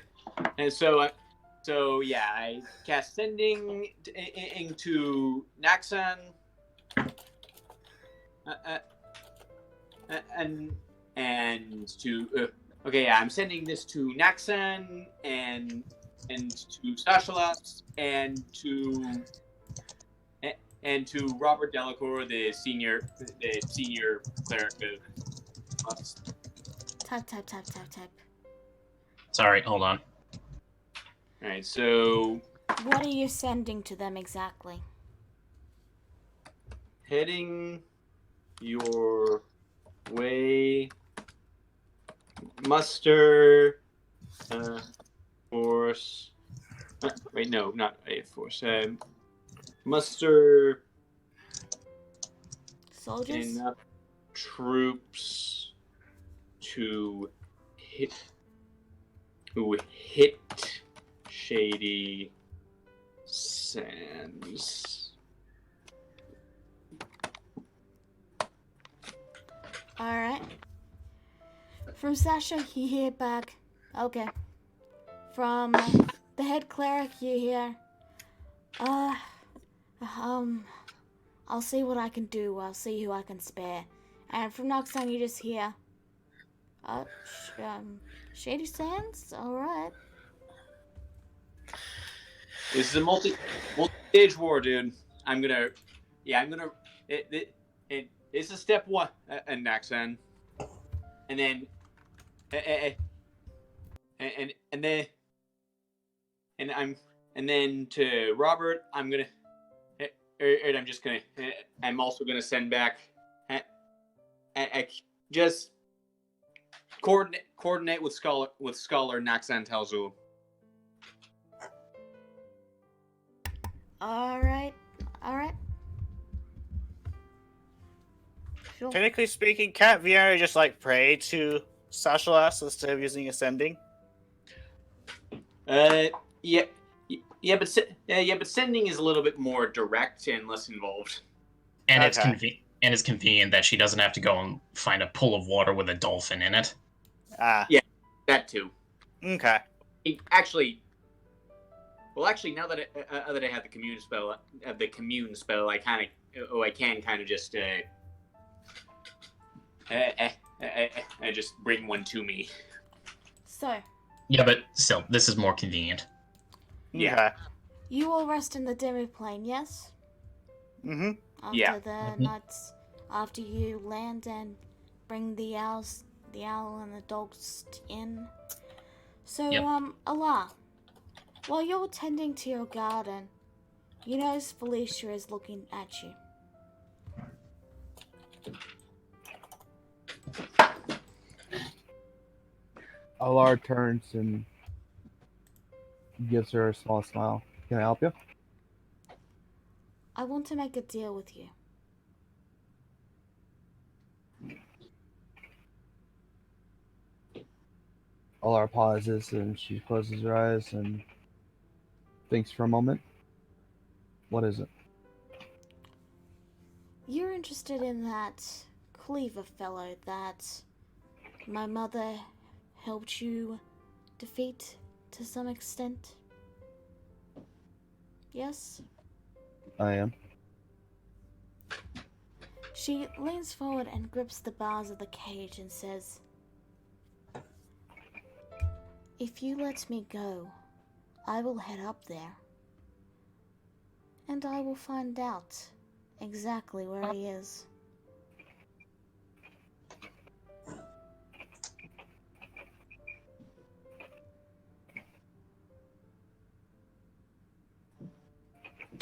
And so yeah, I cast Sending into Naxan. And to Okay, I'm sending this to Naxan and to Sashalas and to Robert Delacour, the senior cleric of us. Type. Sorry, hold on. All right, so What are you sending to them exactly? heading your way, muster force. Wait, no, not a force. Muster Soldiers? enough troops to hit Shady Sands. Alright. From Sasha, you hear back. Okay. From the head cleric, you hear. I'll see what I can do. I'll see who I can spare. And from Noxon, you just hear. Shady Sands? Alright. This is a multi-stage war, dude. It's a step one, and Naxan, and then, and then to Robert, I'm also gonna send back, just coordinate with Scholar Naxan Talzul. Alright. Sure. Technically speaking, can't Viera just like pray to Sashalas instead of using ascending? Yeah, but sending is a little bit more direct and less involved. And Okay. it's convenient that she doesn't have to go and find a pool of water with a dolphin in it. Yeah. That too. Okay. Actually, now that I have the commune spell, I can kind of just just bring one to me. So, Yeah, but still, this is more convenient. Yeah. Okay. you will rest in the demi-plane, yes? Mm-hmm. After Yeah. the nights, after you land and bring the owl and the dogs in. So, Yep. Allah, while you're tending to your garden, you notice Felicia is looking at you. Alar turns and gives her a small smile. Can I help you? I want to make a deal with you. Alar pauses and she closes her eyes and thinks for a moment. What is it? You're interested in that Cleaver fellow that my mother helped you defeat to some extent? Yes? I am. She leans forward and grips the bars of the cage and says, "If you let me go, I will head up there. And I will find out exactly where he is."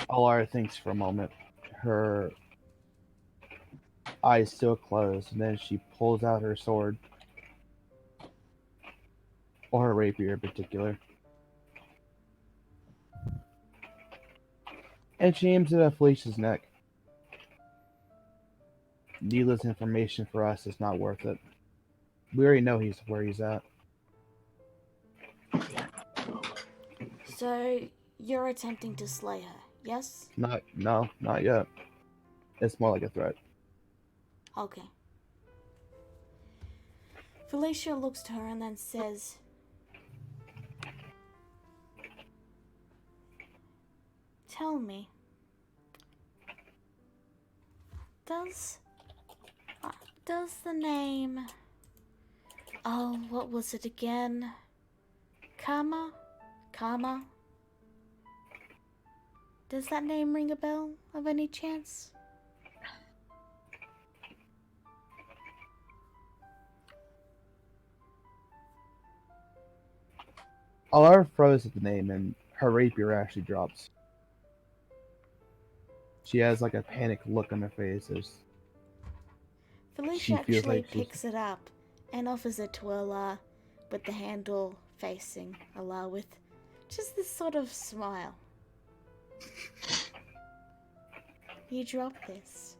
Alara thinks for a moment. Her eyes still closed, and then she pulls out her sword. Or her rapier in particular. And she aims it at Felicia's neck. Needless information for us is not worth it. We already know where he's at. So, you're attempting to slay her, yes? Not yet. It's more like a threat. Okay. Felicia looks to her and then says, "Tell me, does the name Oh, what was it again? Karma? Karma? Does that name ring a bell of any chance? Alara froze at the name, and her rapier actually drops. She has like a panicked look on her face as Felicia she feels actually like she's... picks it up and offers it to Allah with the handle facing Allah with just this sort of smile. You drop this.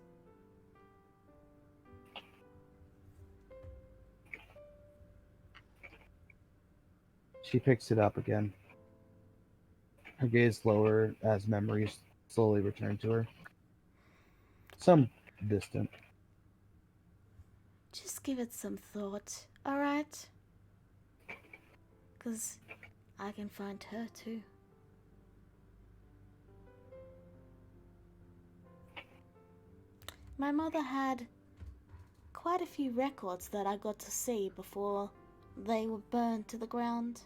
She picks it up again. Her gaze lower as memories slowly return to her. Some distant. Just give it some thought, alright? 'Cause I can find her too. My mother had quite a few records that I got to see before they were burned to the ground.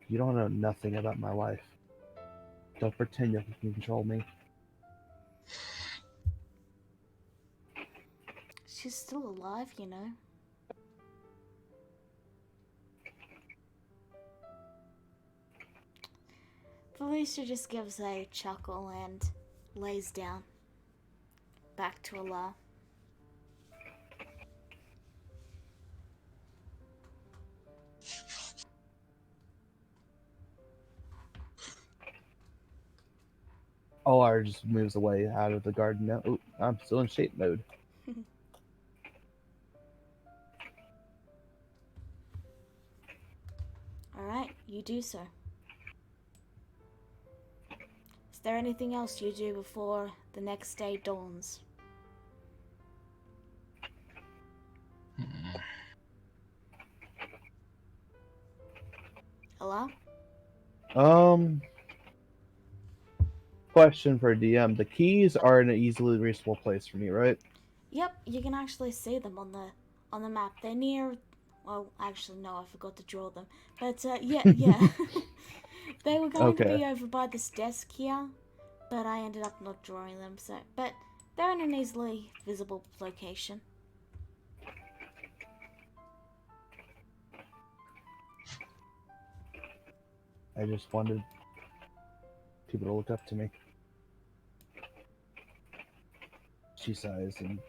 You don't know nothing about my life. Don't pretend you can control me. She's still alive, you know. Felicia just gives a chuckle and lays down. Back to Allah. Alara just moves away out of the garden now. Ooh, I'm still in shape mode. Alright, you do so. Is there anything else you do before the next day dawns? Allah? Question for DM. The keys are in an easily reachable place for me, right? Yep, you can actually see them on the map. They're near. Well, actually, no, I forgot to draw them. But yeah. They were going to Okay. be over by this desk here, but I ended up not drawing them. So, but they're in an easily visible location. I just wanted people to look up to me. She sighs and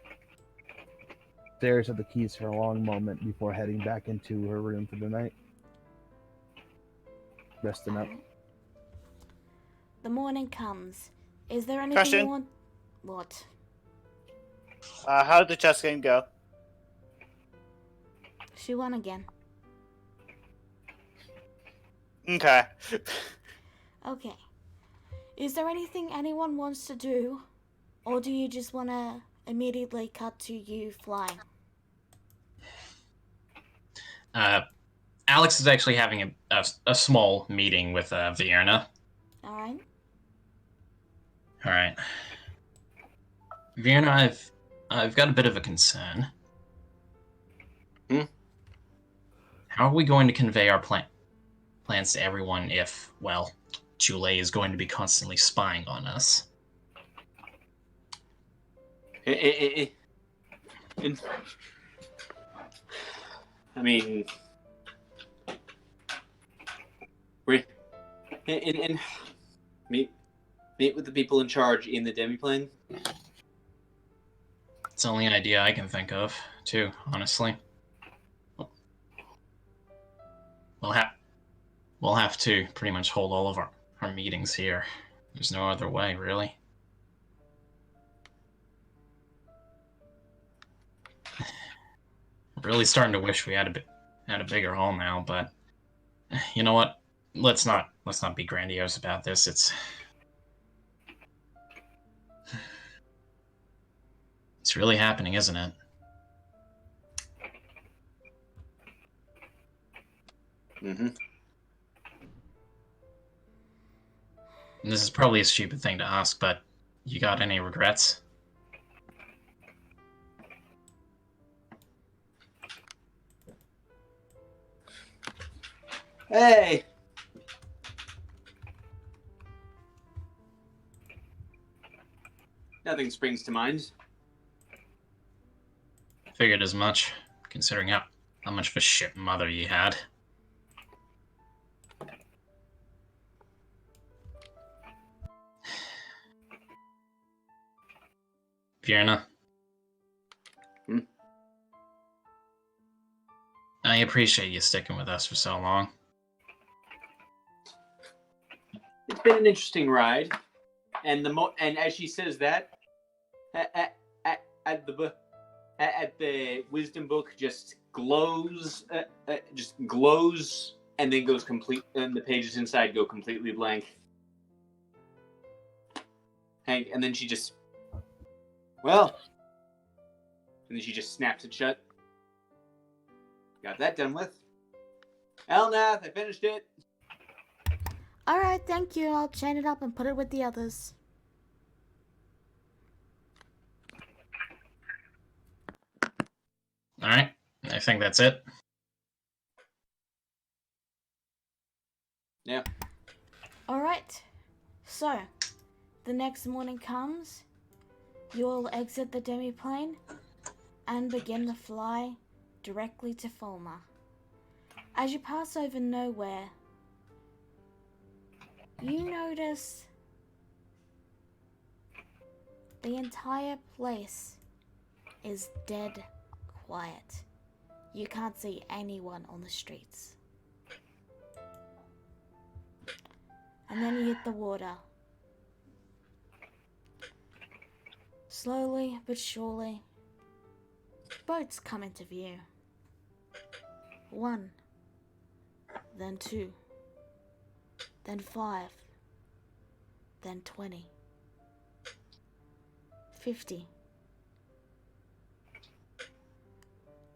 stares at the keys for a long moment before heading back into her room for the night. Resting up. Alright. The morning comes. Is there anything Question? you want? What? How did the chess game go? She won again. Okay. Okay. Is there anything anyone wants to do? Or do you just want to immediately cut to you flying? Alex is actually having a small meeting with Vienna. Alright. All right, Vienna, I've got a bit of a concern. How are we going to convey our plans to everyone if, well, Jule is going to be constantly spying on us? I mean, and meet with the people in charge in the demiplane. It's the only idea I can think of, too, honestly. We'll have to pretty much hold all of our meetings here. There's no other way, really. I'm really starting to wish we had a bigger hall now, but you know what? Let's not be grandiose about this. It's really happening, isn't it? Mm-hmm. And this is probably a stupid thing to ask, but you got any regrets? Hey! Nothing springs to mind. Figured as much, considering how much of a shit mother you had. Fiona? Hmm? I appreciate you sticking with us for so long. It's been an interesting ride, and and as she says that, at the wisdom book just glows, and then goes complete, and the pages inside go completely blank. Hank, and then she just, well, and then she just snaps it shut. Got that done with. Elnath, I finished it. Alright, thank you. I'll chain it up and put it with the others. Alright, I think that's it. Yeah. Alright. So, the next morning comes. You all exit the demiplane and begin to fly directly to Fulma. As you pass over nowhere, you notice the entire place is dead quiet. You can't see anyone on the streets. And then you hit the water. Slowly but surely, boats come into view. 1, then 2, then 5, then 20, 50.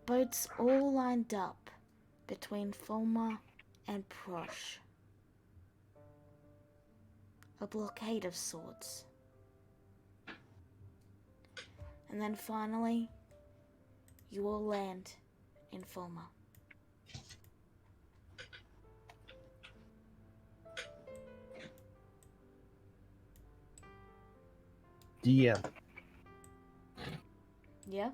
Boats all lined up between Fulma and Prosh. A blockade of sorts. And then finally, you all land in Fulma. DM. Yeah?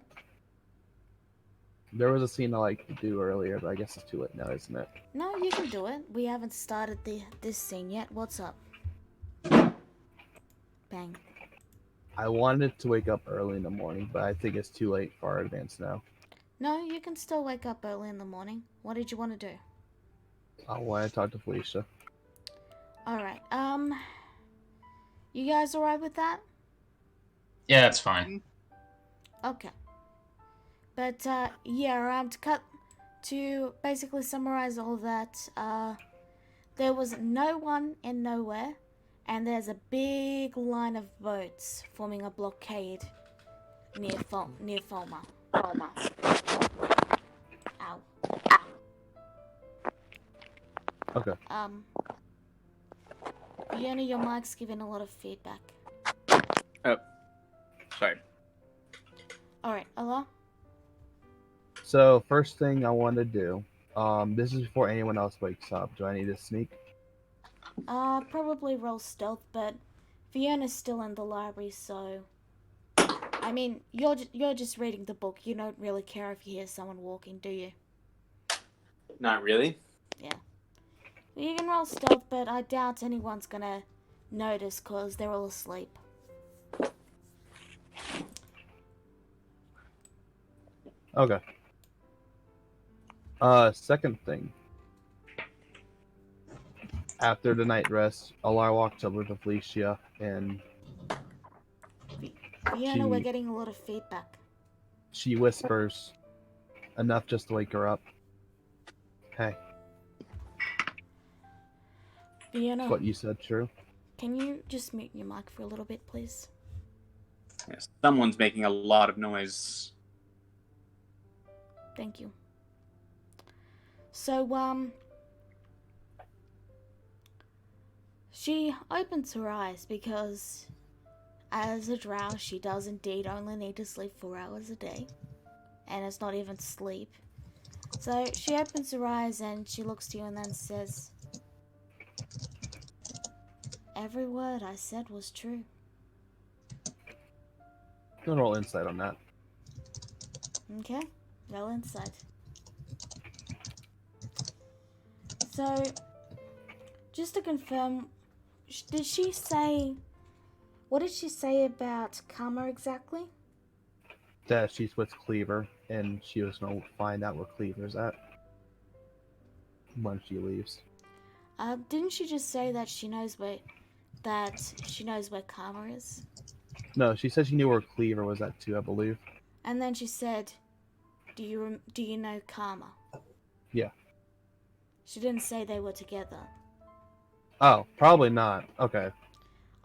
There was a scene I like to do earlier, but I guess it's too late now, isn't it? No, you can do it. We haven't started this scene yet. What's up? Bang. I wanted to wake up early in the morning, but I think it's too late for our advance now. No, you can still wake up early in the morning. What did you want to do? I want to talk to Felicia. Alright, you guys alright with that? Yeah, that's fine. Okay. But, yeah, to basically summarize all that, there was no one in nowhere, and there's a big line of boats forming a blockade near Fulma. Ow. Okay. Fiona, your mic's giving a lot of feedback. Oh, sorry. Alright, Allah? So, first thing I want to do, this is before anyone else wakes up. Do I need to sneak? Probably roll stealth, but Fiona's still in the library, so... I mean, you're just reading the book. You don't really care if you hear someone walking, do you? Not really. Yeah. You can roll stealth, but I doubt anyone's gonna notice because they're all asleep. Okay. Second thing. After the night rest, Alar walks over to Felicia and Fiona, we're getting a lot of feedback. she whispers enough just to wake her up. Hey, Fiona, what you said true? can you just mute your mic for a little bit, please? Yes, someone's making a lot of noise. Thank you. So, She opens her eyes because, as a drow, she does indeed only need to sleep 4 hours a day. And it's not even sleep. So she opens her eyes and she looks to you and then says, "Every word I said was true." Gonna roll insight on that. Okay, roll insight. So, just to confirm, did she say... What did she say about Karma exactly? That she's with Cleaver, and she was gonna find out where Cleaver's at when she leaves. Didn't she just say that she knows where Karma is? No, she said she knew where Cleaver was at too, I believe. And then she said, do you know Karma?" Yeah. She didn't say they were together. Oh, probably not. Okay.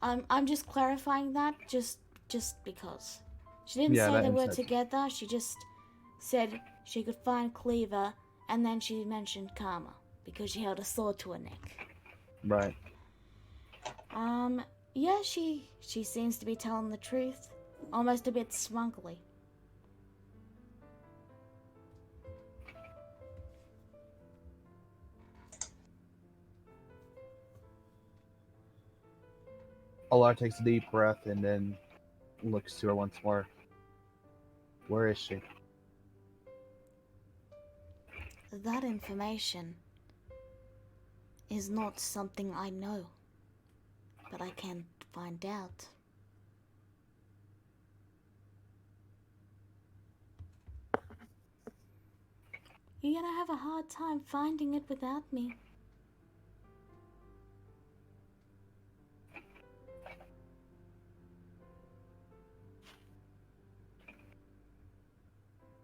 I'm just clarifying that just because. She didn't Yeah, say that they were insight. together, she just said she could find Cleaver, and then she mentioned Karma, because she held a sword to her neck. Right. Yeah, she seems to be telling the truth. Almost a bit smugly. Alar takes a deep breath and then looks to her once more. Where is she? That information is not something I know, but I can find out. You're gonna have a hard time finding it without me.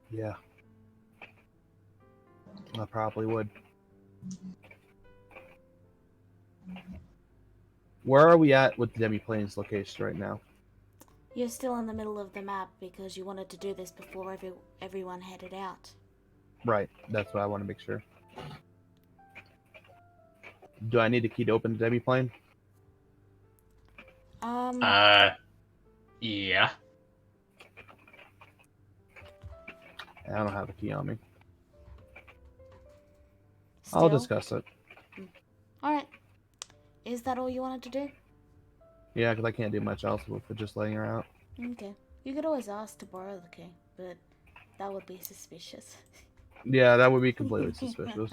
Yeah. I probably would. Where are we at with the Demi-Plane's location right now? You're still in the middle of the map because you wanted to do this before everyone headed out. Right. That's what I want to make sure. Do I need a key to open the Demi-Plane? Yeah. I don't have a key on me. Still? I'll discuss it. Alright. Is that all you wanted to do? Yeah, because I can't do much else with just letting her out. Okay. You could always ask to borrow the key, but that would be suspicious. Yeah, that would be completely suspicious.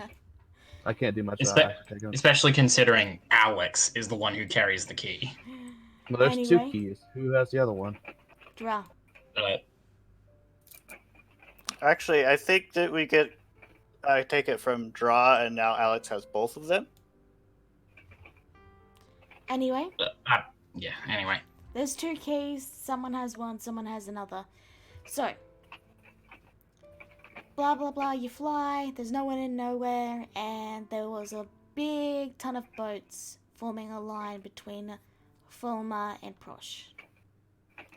I can't do much without actually taking it. Especially considering Alex is the one who carries the key. Well, there's Anyway. 2 keys. Who has the other one? Draw. Actually, I think that we get. I take it from Draw, and now Alex has both of them. Anyway, Yeah, anyway. there's 2 keys. Someone has one, someone has another. So, blah blah blah, you fly, there's no one in nowhere, and there was a big ton of boats forming a line between Fulma and Prosh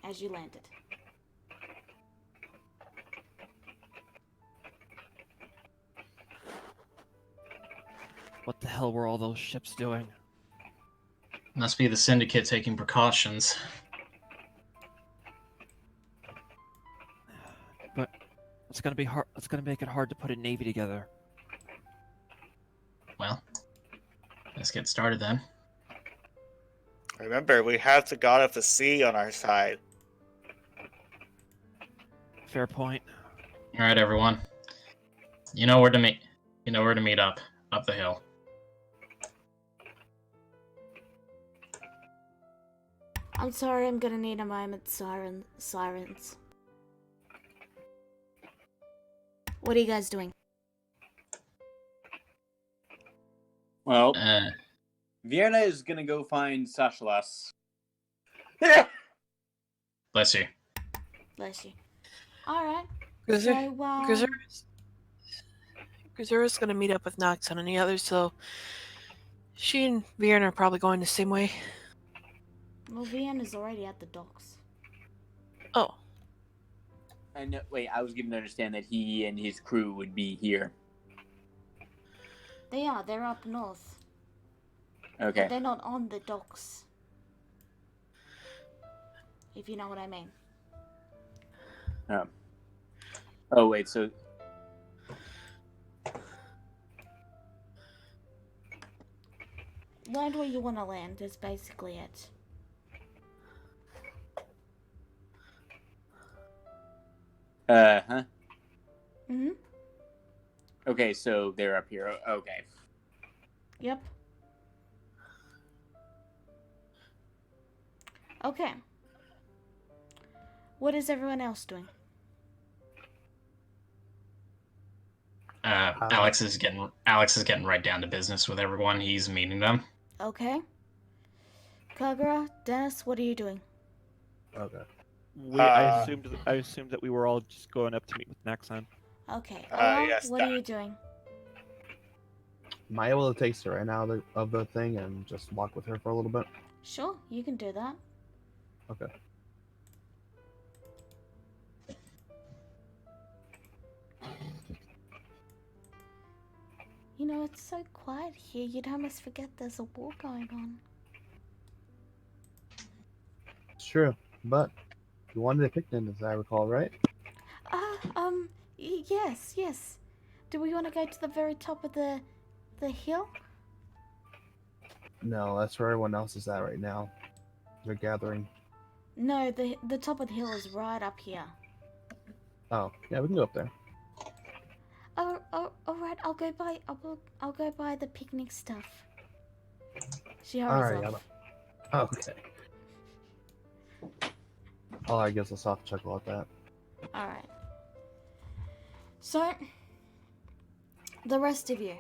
as you landed. What the hell were all those ships doing? Must be the Syndicate taking precautions. But it's gonna be hard. It's gonna make it hard to put a navy together. Well, let's get started then. Remember, we have the God of the Sea on our side. Fair point. All right, everyone. You know where to meet. You know where to meet up the hill. I'm sorry, I'm gonna need a moment, sirens. What are you guys doing? Well, Uh, Vienna is gonna go find Sashalas. bless you. Bless you. Alright. Grizura's gonna meet up with Noxon and the others, so she and Viren are probably going the same way. Well, Vian is already at the docks. Oh. I know. Wait, I was given to understand that he and his crew would be here. They are, they're up north. But Okay. they're not on the docks. If you know what I mean. Oh wait, so Land where you want to land is basically it. huh? Mm-hmm. Okay, so they're up here. Okay. Yep. Okay. What is everyone else doing? Alex is getting right down to business with everyone. He's meeting them. Okay. Kagura, Dennis, what are you doing? Okay. I assumed that we were all just going up to meet with Naxon. Okay. Alon, yes, what are you doing? Am I able to take Serena out of the thing and just walk with her for a little bit? Sure, you can do that. Okay. You know, it's so quiet here, you'd almost forget there's a war going on. It's true, but you wanted a picnic, as I recall, right? Yes. Do we want to go to the very top of the hill? No, that's where everyone else is at right now. They're gathering. No, the top of the hill is right up here. Oh, yeah, we can go up there. Oh, all right. I'll go buy the picnic stuff. She hurries Alright, off. okay. Oh, I guess a soft chuckle at that. All right. So, the rest of you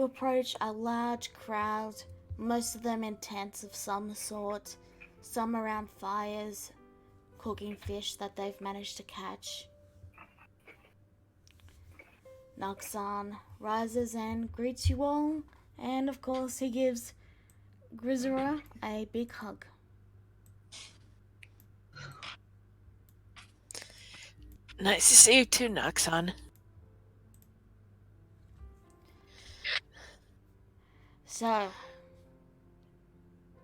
approach a large crowd, most of them in tents of some sort, some around fires, cooking fish that they've managed to catch. Naxon rises and greets you all, and of course he gives Grisera a big hug. Nice to see you too, Naxon. So,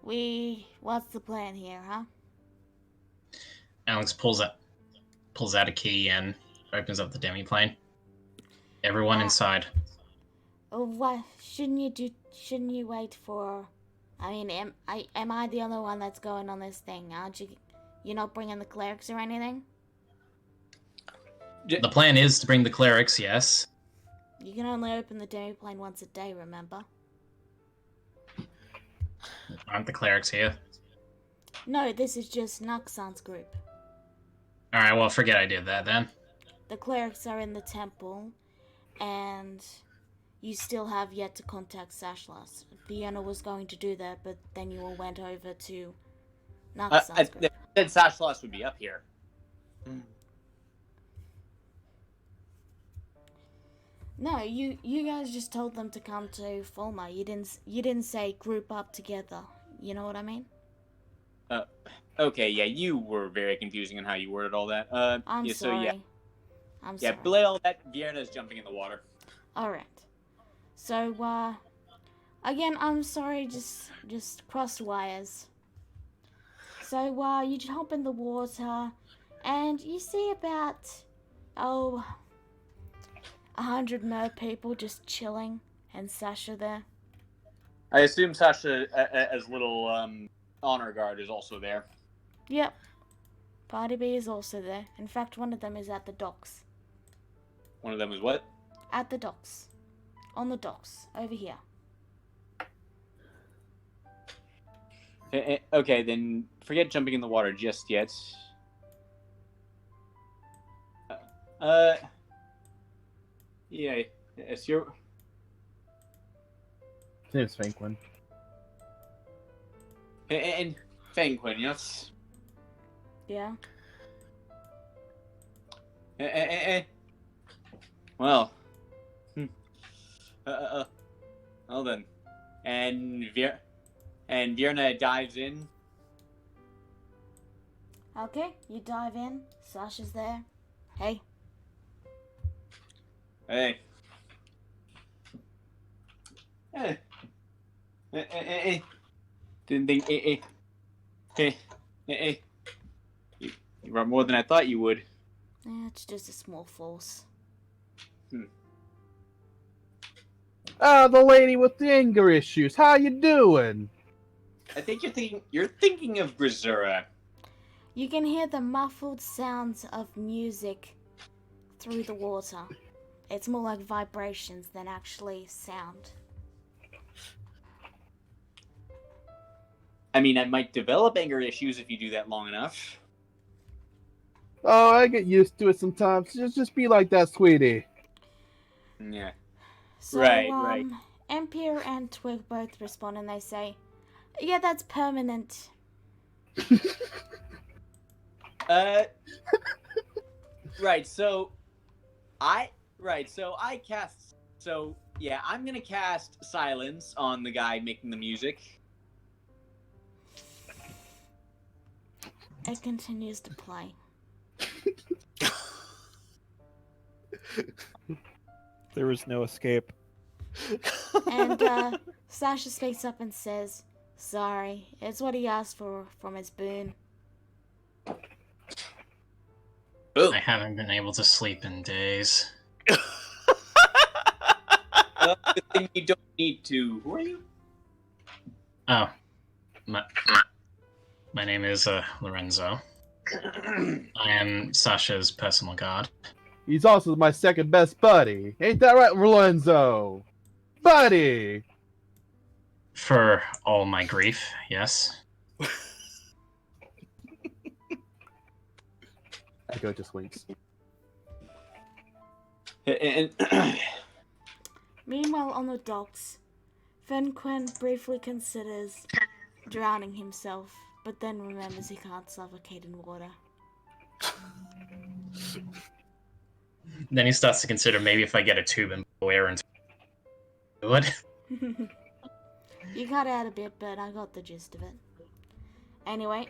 what's the plan here, huh? Alex pulls out a key and opens up the demiplane. Everyone inside. Oh, what shouldn't you wait for? I mean, am I the only one that's going on this thing? Aren't you? You're not bringing the clerics or anything? The plan is to bring the clerics, yes. You can only open the demiplane once a day, remember? Aren't the clerics here? No, this is just Naxon's group. Alright, well, forget I did that then. The clerics are in the temple, and you still have yet to contact Sashlas. Vienna was going to do that, but then you all went over to Naxon's group. Said Sashlas would be up here. No, you guys just told them to come to Fulma. You didn't say group up together. You know what I mean? Okay, yeah, you were very confusing in how you worded all that. I'm yeah, sorry. So I'm yeah, sorry. belay all that. Vienna's jumping in the water. All right. So again, I'm sorry. Just crossed wires. So you hop in the water, and you see about 100 mer people just chilling, and Sasha there. I assume Sasha, as little honor guard, is also there. Yep. Party B is also there. In fact, one of them is at the docks. One of them is what? At the docks. On the docks. Over here. Okay, then forget jumping in the water just yet. Yeah, it's your... His name's Fanquin. And Fangquin, yes? Yeah. Well. Well then. And Vierna dives in. Okay, you dive in. Sasha's there. Hey. Hey. Didn't think. You run more than I thought you would. It's just a small force. Ah, the lady with the anger issues. How you doing? I think you're thinking of Grisura. You can hear the muffled sounds of music through the water. It's more like vibrations than actually sound. I mean, I might develop anger issues if you do that long enough. Oh, I get used to it sometimes. Just be like that, sweetie. Yeah. So, Right. Empire and Twig both respond and they say, yeah, that's permanent. Right, so I cast, so yeah, I'm gonna cast silence on the guy making the music. It continues to play. There is no escape. And Sasha speaks up and says, sorry, it's what he asked for from his boon. I haven't been able to sleep in days. Well, good thing you don't need to. Who are you? Oh, my name is Lorenzo. I am Sasha's personal guard. He's also my second best buddy. Ain't that right, Lorenzo? Buddy! For all my grief, yes. Echo just winks. And Meanwhile, on the docks, Fenquin briefly considers drowning himself, but then remembers he can't suffocate in water. Then he starts to consider maybe if I get a tube and blow air into it. You cut out a bit, but I got the gist of it. Anyway,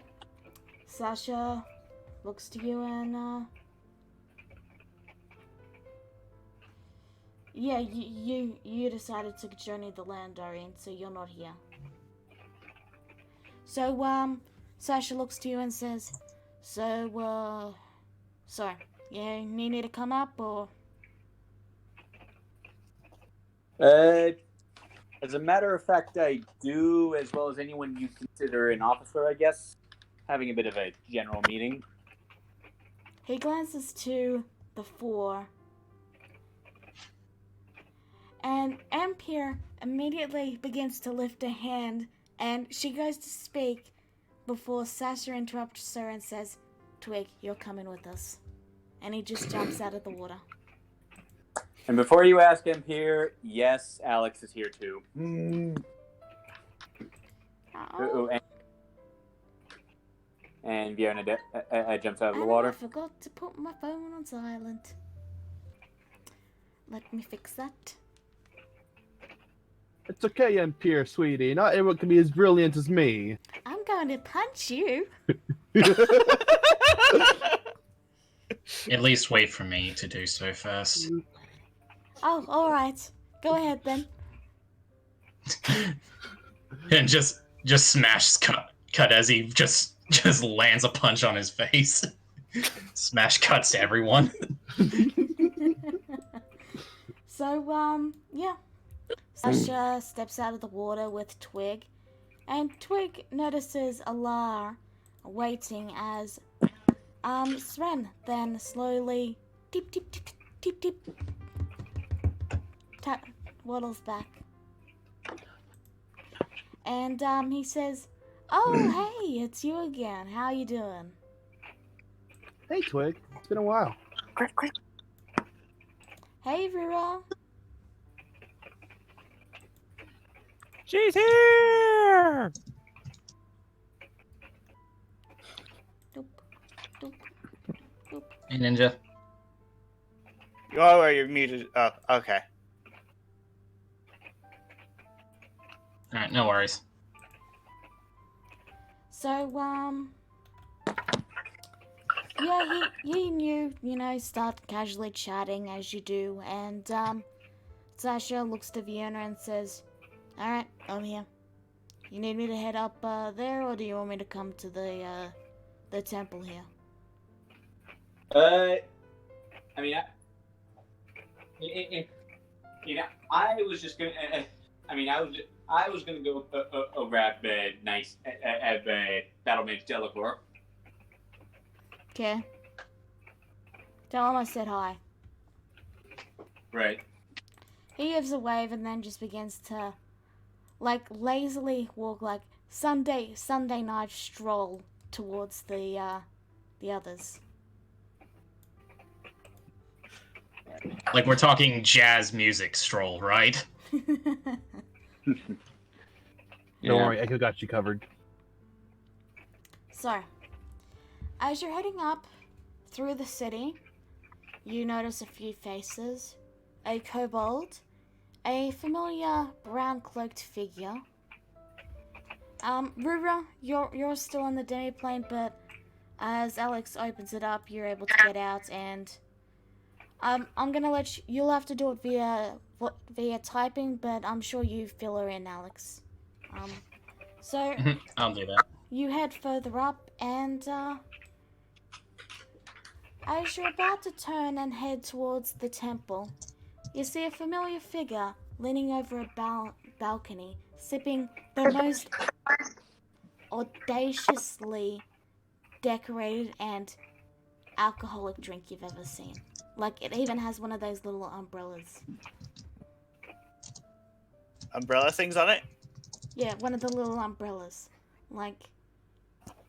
Sasha looks to you and, yeah, you decided to journey the land, Dorian, so you're not here. So, Sasha looks to you and says, so, you need me to come up, or? as a matter of fact, I do, as well as anyone you consider an officer, I guess. Having a bit of a general meeting. He glances to the four, and Empire immediately begins to lift a hand, and she goes to speak before Sasha interrupts her and says, Twig, you're coming with us. And he just jumps out of the water. And before you ask him here, yes, Alex is here too. Oh, And Fiona jumps out of the and water. I forgot to put my phone on silent. Let me fix that. It's okay, Empire, sweetie. Not everyone can be as brilliant as me. I'm going to punch you. At least wait for me to do so first. Oh, alright. Go ahead then. And just smash cut as he just lands a punch on his face. Smash cuts to everyone. So, yeah. Sasha steps out of the water with Twig, and Twig notices Alar waiting as Sren then slowly tip tip tip tip tip waddles back. And he says, oh hey, it's you again. How you doing? Hey, Twig. It's been a while. Hey Vera. She's here! Doop, doop, doop. Hey, Ninja. Oh, where you're muted. Oh, okay. Alright, no worries. So, yeah, he knew, start casually chatting as you do, and, Sasha looks to Fiona and says, alright, I'm here. You need me to head up there, or do you want me to come to the temple here? I mean, I was just gonna. I was gonna go grab nice Battle Mage Delacor. Okay. Tell him I said hi. Right. He gives a wave and then just begins to, like, lazily walk, like Sunday night stroll towards the others. Like we're talking jazz music stroll, right? Don't worry, Echo got you covered. So, as you're heading up through the city, you notice a few faces. A kobold, a familiar brown-cloaked figure. Rura, you're still on the demi-plane, but as Alex opens it up, you're able to get out, and I'm gonna let you'll have to do it via typing, but I'm sure you fill her in, Alex. So I'll do that. you head further up, and as you're about to turn and head towards the temple, you see a familiar figure leaning over a balcony, sipping the most audaciously decorated and alcoholic drink you've ever seen. Like, it even has one of those little umbrellas. Umbrella things on it? Yeah, one of the little umbrellas. Like,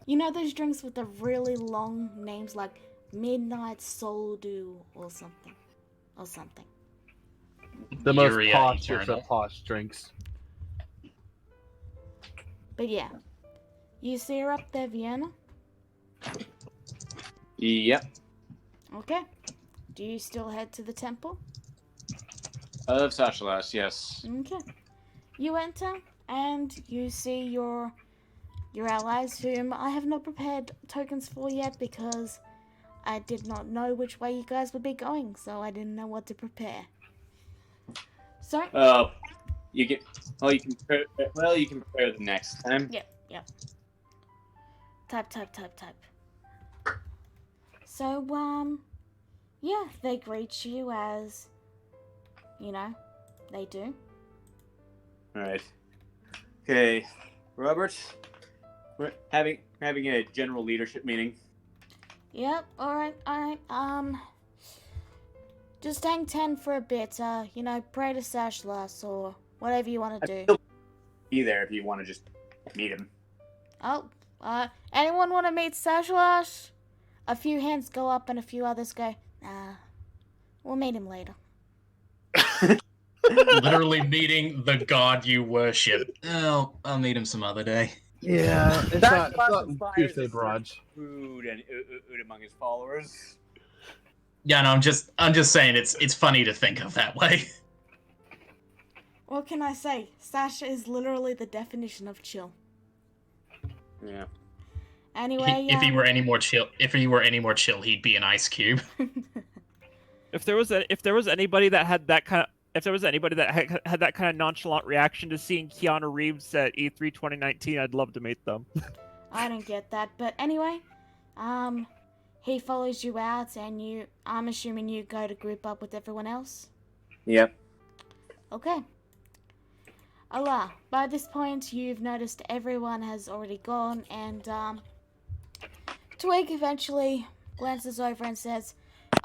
you know those drinks with the really long names, like Midnight Soul Dew or something? The most Urea posh of Eternal. the posh drinks. But yeah. You see her up there, Vienna? Yep. Okay. Do you still head to the temple? Of Sashalas, yes. Okay. You enter, and you see your allies, whom I have not prepared tokens for yet because I did not know which way you guys would be going, so I didn't know what to prepare. So. You can. Well, you can. Well, you can prepare the next time. Yep. Type. So, yeah, they greet you as, you know, they do. All right. Okay, Robert. We're having a general leadership meeting. Yep, alright. Just hang 10 for a bit, you know, pray to Sashlas or whatever you want to do. He'll be there if you want to just meet him. Oh, anyone want to meet Sashlas? A few hands go up and a few others go, nah, we'll meet him later. Literally meeting the god you worship. Oh, I'll meet him some other day. Yeah, it's That not inspires Tuesday a Barrage. Food and among his followers. Yeah, no, I'm just saying it's funny to think of that way. What can I say? Sasha is literally the definition of chill. Yeah. Anyway, If he were any more chill, he'd be an ice cube. If there was anybody that had that kind of nonchalant reaction to seeing Keanu Reeves at E3 2019, I'd love to meet them. I don't get that, but anyway, he follows you out, and I'm assuming you go to group up with everyone else? Yep. Okay. Allah, by this point, you've noticed everyone has already gone, and, Twig eventually glances over and says,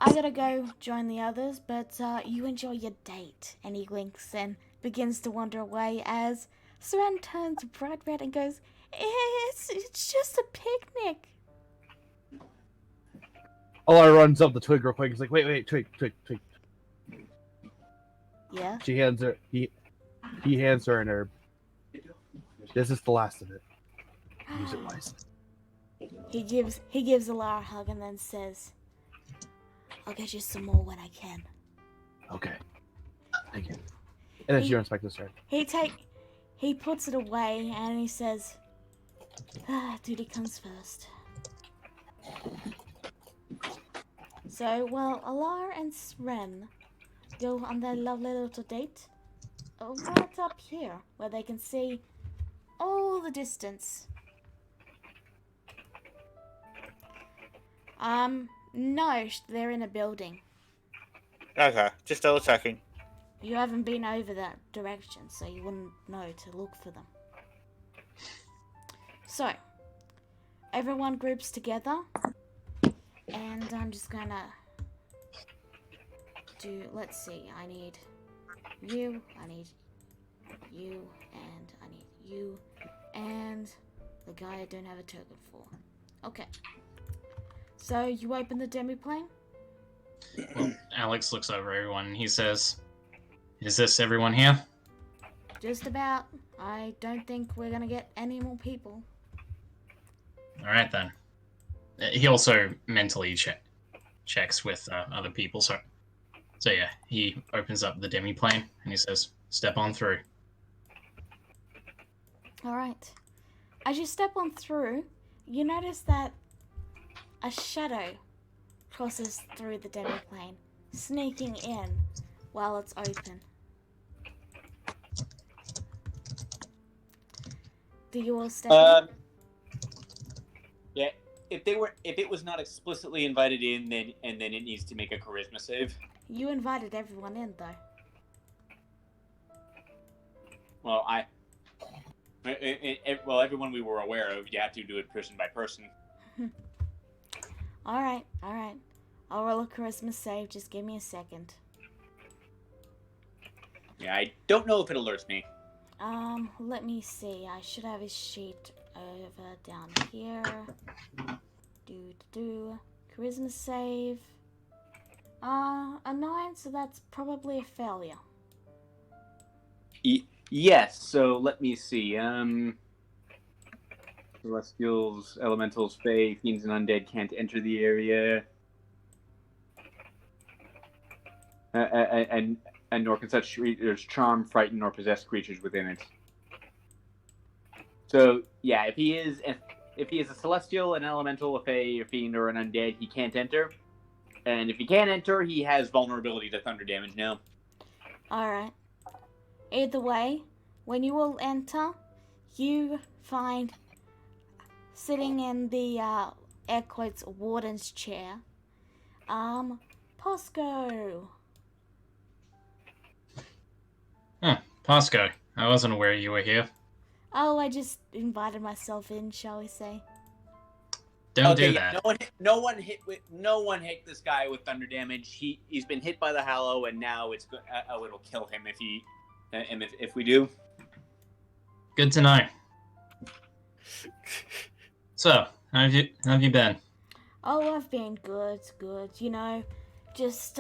I gotta go join the others, but, you enjoy your date. And he winks and begins to wander away as Seren turns bright red and goes, It's just a picnic. Ola runs up to Twig real quick. He's like, wait, Twig. Yeah? She hands her, he hands her an herb. This is the last of it. Use it wisely. He gives Alara a hug and then says, I'll get you some more when I can. Okay. Thank you. And it's your Inspector, sir. He puts it away and he says, duty comes first. So, while Alara and Sren go on their lovely little date, right up here, where they can see all the distance. No, they're in a building. Okay, just double checking. You haven't been over that direction, so you wouldn't know to look for them. So, everyone groups together, and I'm just gonna do, let's see, I need you, I need you, and I need you, and the guy I don't have a token for. Okay. So, you open the demiplane? Well, Alex looks over everyone and he says, "Is this everyone here?" Just about. I don't think we're gonna get any more people. Alright then. He also mentally checks with other people, so yeah, he opens up the demiplane and he says, "Step on through." Alright. As you step on through, you notice that a shadow crosses through the demiplane, sneaking in while it's open. Do you all step in? Yeah. If it was not explicitly invited in, then it needs to make a charisma save. You invited everyone in, though. Well, everyone we were aware of, you have to do it person by person. Alright. I'll roll a charisma save, just give me a second. Yeah, I don't know if it alerts me. Let me see. I should have his sheet over down here. Charisma save. A 9, so that's probably a failure. Yes, so let me see. Celestials, elementals, fae, fiends, and undead can't enter the area. And nor can such creatures charm, frighten, or possess creatures within it. So yeah, if he is a celestial, an elemental, a fae, a fiend, or an undead, he can't enter. And if he can't enter, he has vulnerability to thunder damage now. Alright. Either way, when you all enter, you find sitting in the air quotes warden's chair, Posco. Pasco, I wasn't aware you were here. Oh, I just invited myself in, shall we say? Don't do that. No one hit this guy with thunder damage. He's been hit by the Hallow, and now it'll kill him if we do. Good to know. So, how have you been? Oh, I've been good. You know, just,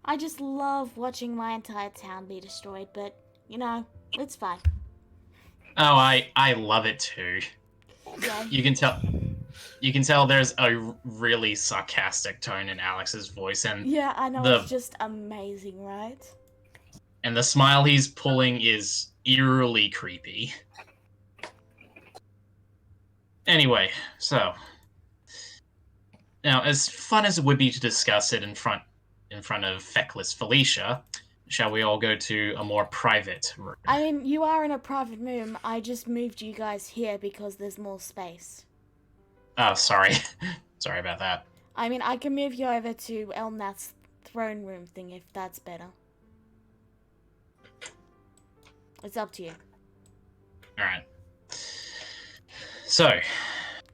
I just love watching my entire town be destroyed, but, it's fine. Oh, I love it too. Yeah. You can tell there's a really sarcastic tone in Alex's voice, and Yeah, I know, it's just amazing, right? And the smile he's pulling is eerily creepy. Anyway, so now, as fun as it would be to discuss it in front of feckless Felicia, shall we all go to a more private room? I mean, you are in a private room. I just moved you guys here because there's more space. Oh, sorry. Sorry about that. I mean, I can move you over to Elnath's throne room thing if that's better. It's up to you. Alright. So.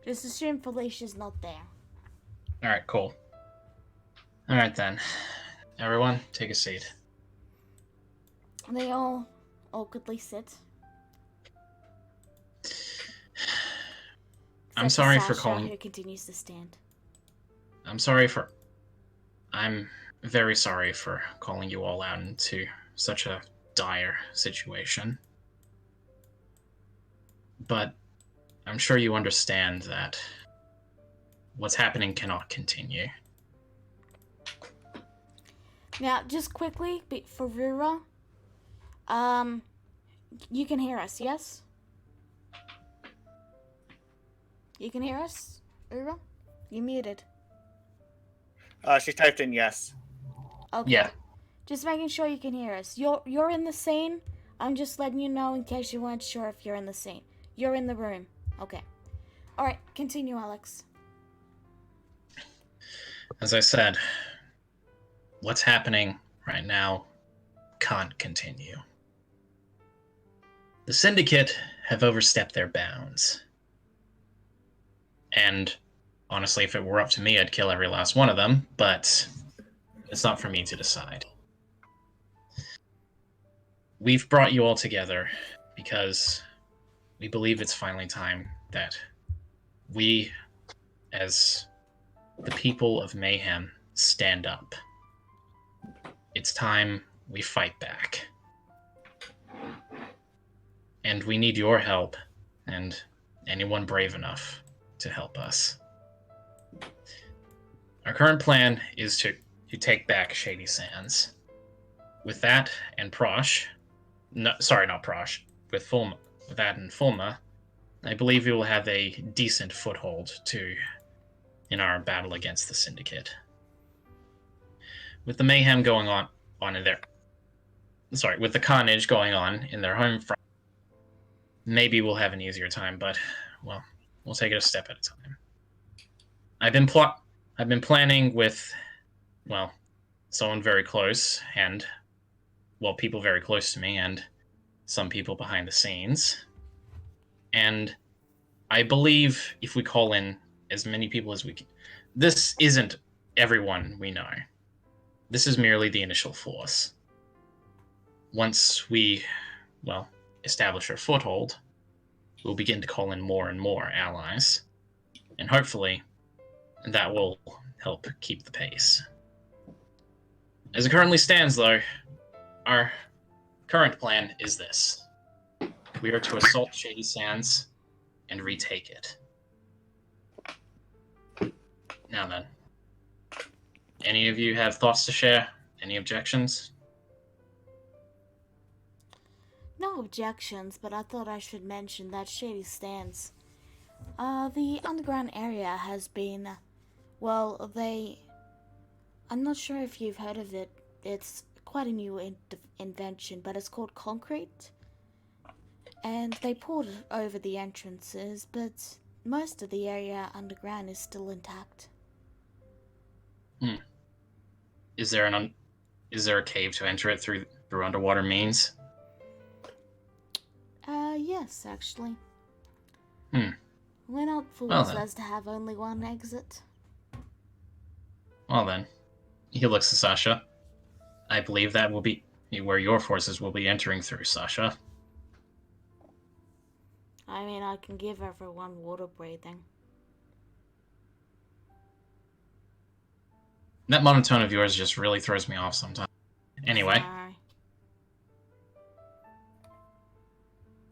Just assume Felicia's not there. Alright, cool. Alright then. Everyone, take a seat. They all awkwardly sit. I'm sorry for Sasha, calling. who continues to stand. I'm very sorry for calling you all out into such a dire situation. But I'm sure you understand that what's happening cannot continue. Now, just quickly, for Rura, you can hear us, yes? You can hear us, Rura? You muted. She typed in yes. Okay. Yeah. Just making sure you can hear us. You're in the scene. I'm just letting you know in case you weren't sure if you're in the scene. You're in the room. Okay. Alright, continue, Alex. As I said, what's happening right now can't continue. The Syndicate have overstepped their bounds. And honestly, if it were up to me, I'd kill every last one of them, but it's not for me to decide. We've brought you all together because we believe it's finally time that we, as the people of Mayhem, stand up. It's time we fight back. And we need your help, and anyone brave enough to help us. Our current plan is to take back Shady Sands. With that and Prosh, not Prosh, with that and Fulma, I believe we will have a decent foothold in our battle against the Syndicate. With the mayhem going on in their, with the carnage going on in their home front, maybe we'll have an easier time, but well, we'll take it a step at a time. I've been planning with, well, someone very close and, well, people very close to me and some people behind the scenes. And I believe if we call in as many people as we can, this isn't everyone we know. This is merely the initial force. Once we, well, establish our foothold, we'll begin to call in more and more allies. And hopefully, that will help keep the pace. As it currently stands, though, our current plan is this. We are to assault Shady Sands and retake it. Now then, any of you have thoughts to share? Any objections? No objections, but I thought I should mention that Shady Sands. The underground area has been, well, I'm not sure if you've heard of it. It's quite a new invention, but it's called concrete. And they poured it over the entrances, but most of the area underground is still intact. Is there a cave to enter it through underwater means? Yes, actually. We're not Well, fools as to have only one exit. Well then, he looks to Sasha. I believe that will be where your forces will be entering through, Sasha. I mean, I can give everyone water breathing. That monotone of yours just really throws me off sometimes. Anyway, Sorry.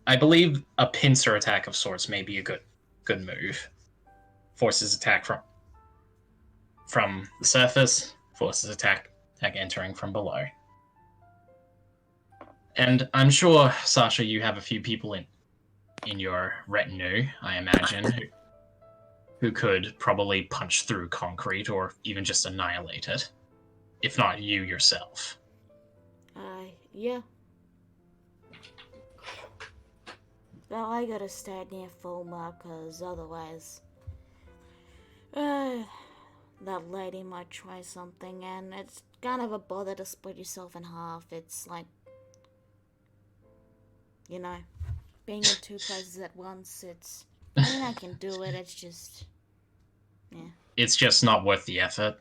I believe a pincer attack of sorts may be a good move. Forces attack from the surface, forces attack entering from below. And I'm sure, Sasha, you have a few people in your retinue, I imagine, who could probably punch through concrete or even just annihilate it, if not you yourself. Yeah. Well, I gotta stay near Fulma, cause otherwise, that lady might try something, and it's kind of a bother to split yourself in half. It's like, you know, being in two places at once. I mean, I can do it. It's just, yeah. It's just not worth the effort.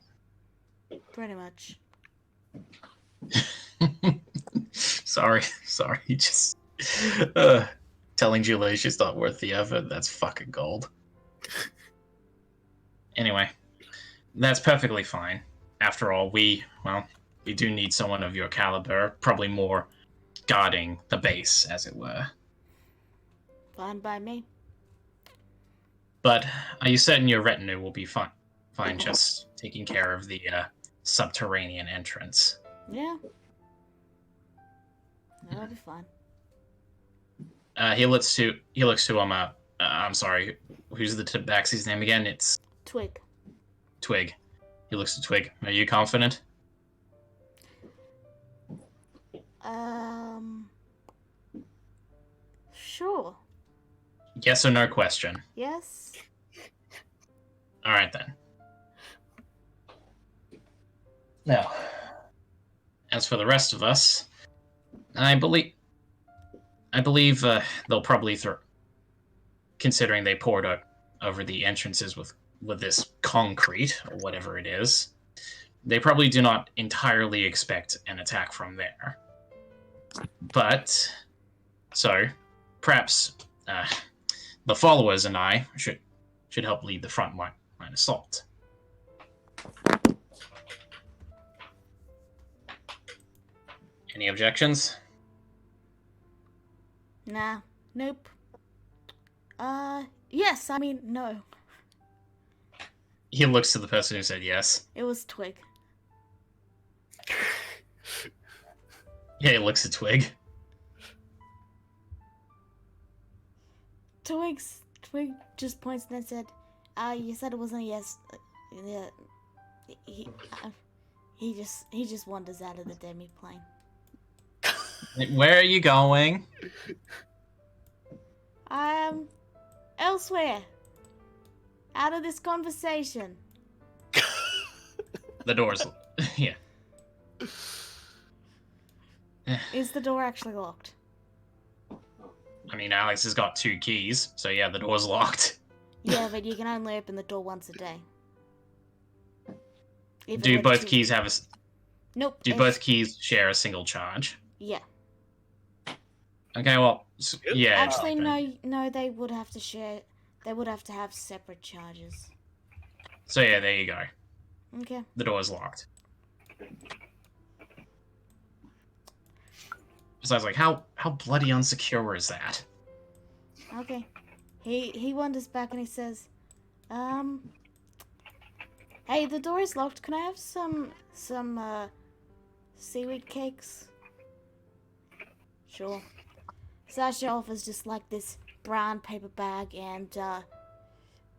Pretty much. Sorry, just telling Julie she's not worth the effort, that's fucking gold. Anyway, that's perfectly fine. After all, we do need someone of your caliber, probably more guarding the base, as it were. Fine by me. But you said in your retinue will be fine just taking care of the subterranean entrance. Yeah. That'll be fine. He looks to I'm sorry, who's the Tabaxi's name again? It's Twig. Twig. He looks to Twig. Are you confident? Sure. Yes or no question. Yes. All right then. Now, as for the rest of us, I believe they'll probably considering they poured over the entrances with this concrete or whatever it is, they probably do not entirely expect an attack from there. But so perhaps the followers and I should help lead the front line assault. Any objections? Nah. Nope. Yes, I mean, no. He looks to the person who said yes. It was Twig. Yeah, he looks at Twig. Twig just points and said, you said it wasn't a yes. Yeah. He just wanders out of the demi-plane. Where are you going? Elsewhere. Out of this conversation. The door's... yeah. Is the door actually locked? I mean, Alex has got 2 keys, so yeah, the door's locked. Yeah, but you can only open the door once a day. If it Do were both to- keys have a... Nope. Do both keys share a single charge? Yeah. Okay, well, yeah. Actually, okay. no, they would have to share. They would have to have separate charges. So yeah, there you go. Okay. The door's locked. So I was like, how bloody unsecure is that? Okay. He wanders back and he says, hey, the door is locked. Can I have some seaweed cakes? Sure. Sasha offers just like this brown paper bag, and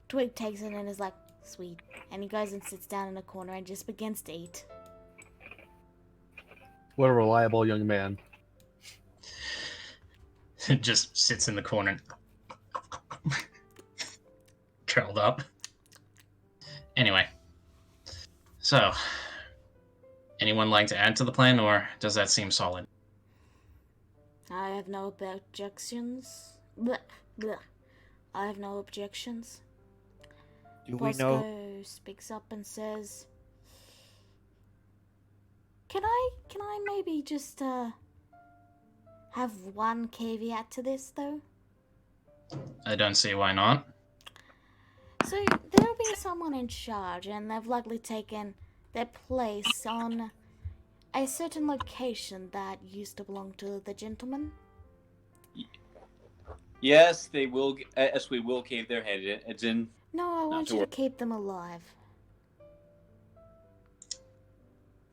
Twig takes it and is like, sweet. And he goes and sits down in a corner and just begins to eat. What a reliable young man. Just sits in the corner. Curled up. Anyway. So, anyone like to add to the plan, or does that seem solid? I have no objections. Blech, blech. I have no objections. Do we know? Bosco speaks up and says, Can I maybe just have one caveat to this though? I don't see why not. So there'll be someone in charge, and they've likely taken their place on a certain location that used to belong to the gentleman. Yes, they will. Yes, we will cave their heads in. No, I want to you to worry. keep them alive.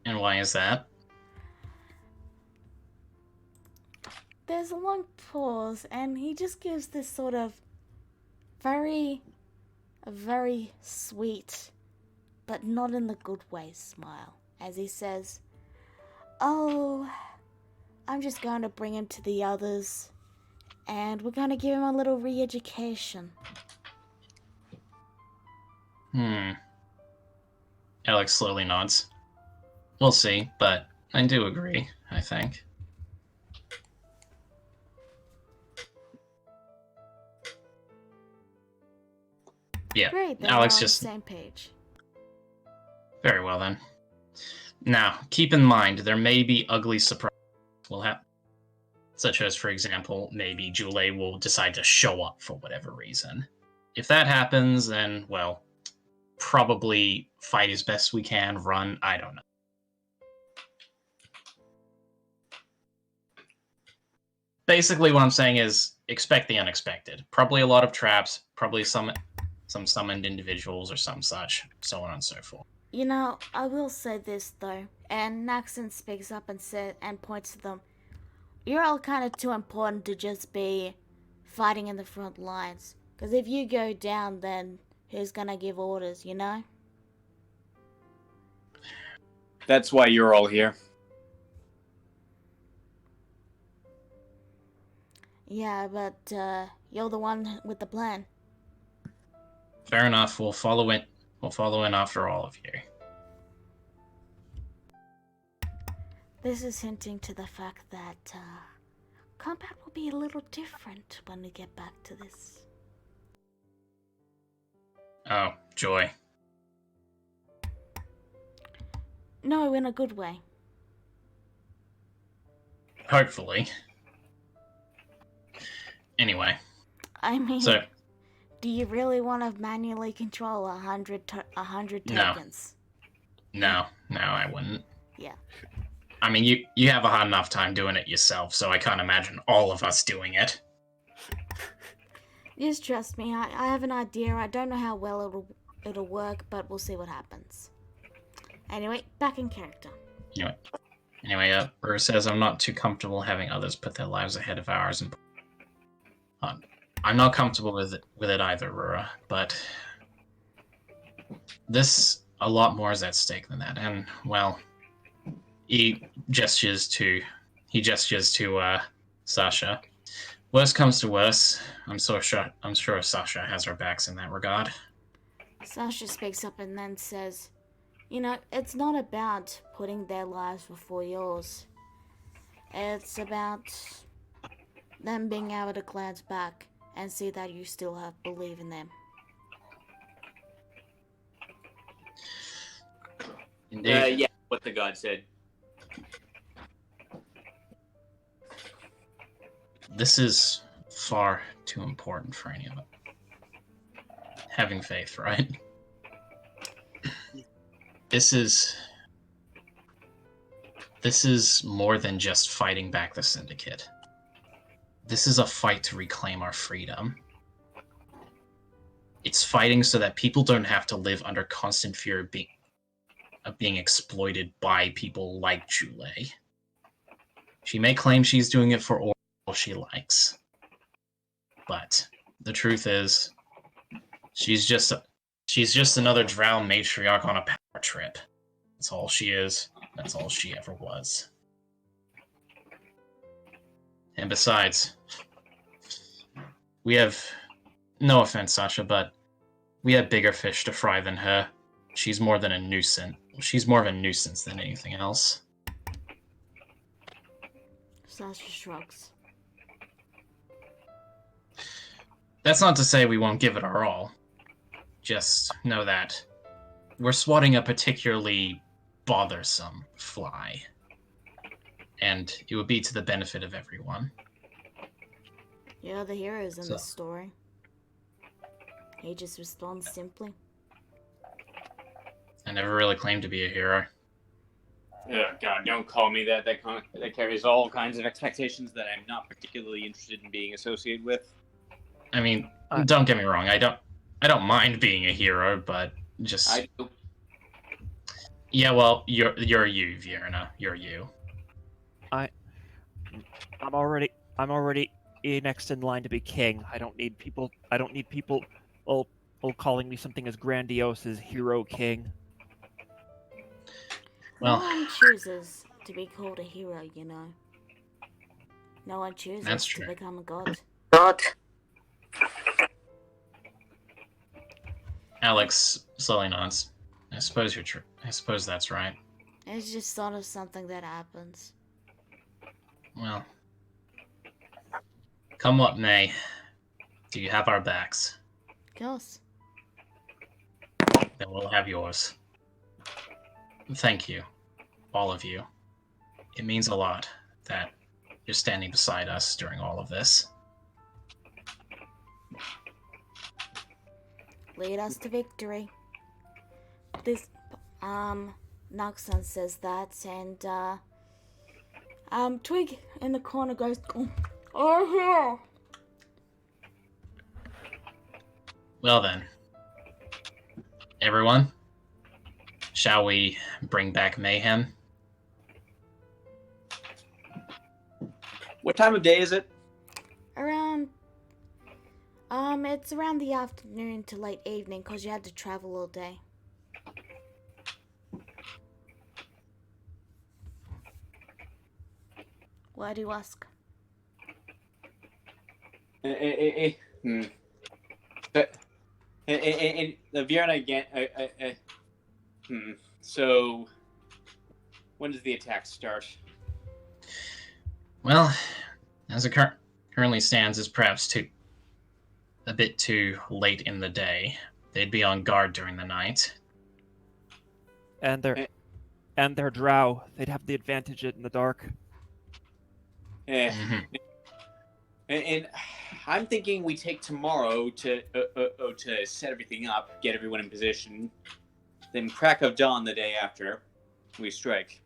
And why is that? There's a long pause, and he just gives this sort of very sweet, but not in the good way smile, as he says, oh, I'm just going to bring him to the others, and we're going to give him a little re-education. Alex slowly nods. We'll see, but I do agree, I think. Yeah, Great, then Alex we're on just... the same page. Very well then. Now, keep in mind, there may be ugly surprises will happen. Such as, for example, maybe Julie will decide to show up for whatever reason. If that happens, then, well, probably fight as best we can, run, I don't know. Basically, what I'm saying is, expect the unexpected. Probably a lot of traps, probably some summoned individuals or some such, so on and so forth. You know, I will say this though, and Naxon speaks up and points to them. You're all kind of too important to just be fighting in the front lines. Because if you go down, then who's gonna give orders, you know? That's why you're all here. Yeah, but you're the one with the plan. Fair enough. We'll follow it. We'll follow in after all of you. This is hinting to the fact that combat will be a little different when we get back to this. Oh, joy. No, in a good way. Hopefully. Anyway, I mean, so do you really want to manually control 100 No. tokens? no, I wouldn't. Yeah. I mean, you have a hard enough time doing it yourself, so I can't imagine all of us doing it. Just trust me, I have an idea. I don't know how well it'll work, but we'll see what happens. Anyway, back in character. Anyway, Bruce says, I'm not too comfortable having others put their lives ahead of ours. And I'm not comfortable with it either, Rura, but a lot more is at stake than that. And, well, he gestures to Sasha. Worst comes to worst, I'm sure Sasha has our backs in that regard. Sasha speaks up and then says, you know, it's not about putting their lives before yours. It's about them being able to glance back and see that you still believe in them. Indeed. Yeah, what the god said. This is far too important for any of it. Having faith, right? This is more than just fighting back the Syndicate. This is a fight to reclaim our freedom. It's fighting so that people don't have to live under constant fear of being exploited by people like Jule. She may claim she's doing it for all she likes, but the truth is, she's just another drow matriarch on a power trip. That's all she is. That's all she ever was. And besides, we have, no offense, Sasha, but we have bigger fish to fry than her. She's more than a nuisance. She's more of a nuisance than anything else. Sasha shrugs. That's not to say we won't give it our all. Just know that we're swatting a particularly bothersome fly. And it would be to the benefit of everyone. You're the heroes in So- this story. He just responds simply. I never really claimed to be a hero. Oh, God, don't call me that. That carries all kinds of expectations that I'm not particularly interested in being associated with. I mean, don't get me wrong. I don't mind being a hero, but just I do. yeah. Well, you're you, Vierna. You're you. I'm already next in line to be king. I don't need people all calling me something as grandiose as hero king. Well, no one chooses to be called a hero, you know. No one chooses That's to true. become a god. Alex slowly nods. I suppose you're true. I suppose that's right. It's just sort of something that happens. Well, come what may, do you have our backs? Of course. Then we'll have yours. Thank you, all of you. It means a lot that you're standing beside us during all of this. Lead us to victory. This, Noxon says that, and, Twig in the corner goes, oh, Well then, everyone, shall we bring back Mayhem? What time of day is it? around, it's around the afternoon to late evening, because you had to travel all day. Why do you ask? But and Vienna again. So, when does the attack start? Well, as it currently stands, is perhaps a bit too late in the day. They'd be on guard during the night. And their drow, they'd have the advantage in the dark. Mhm. And I'm thinking we take tomorrow to set everything up, get everyone in position, then crack of dawn the day after we strike.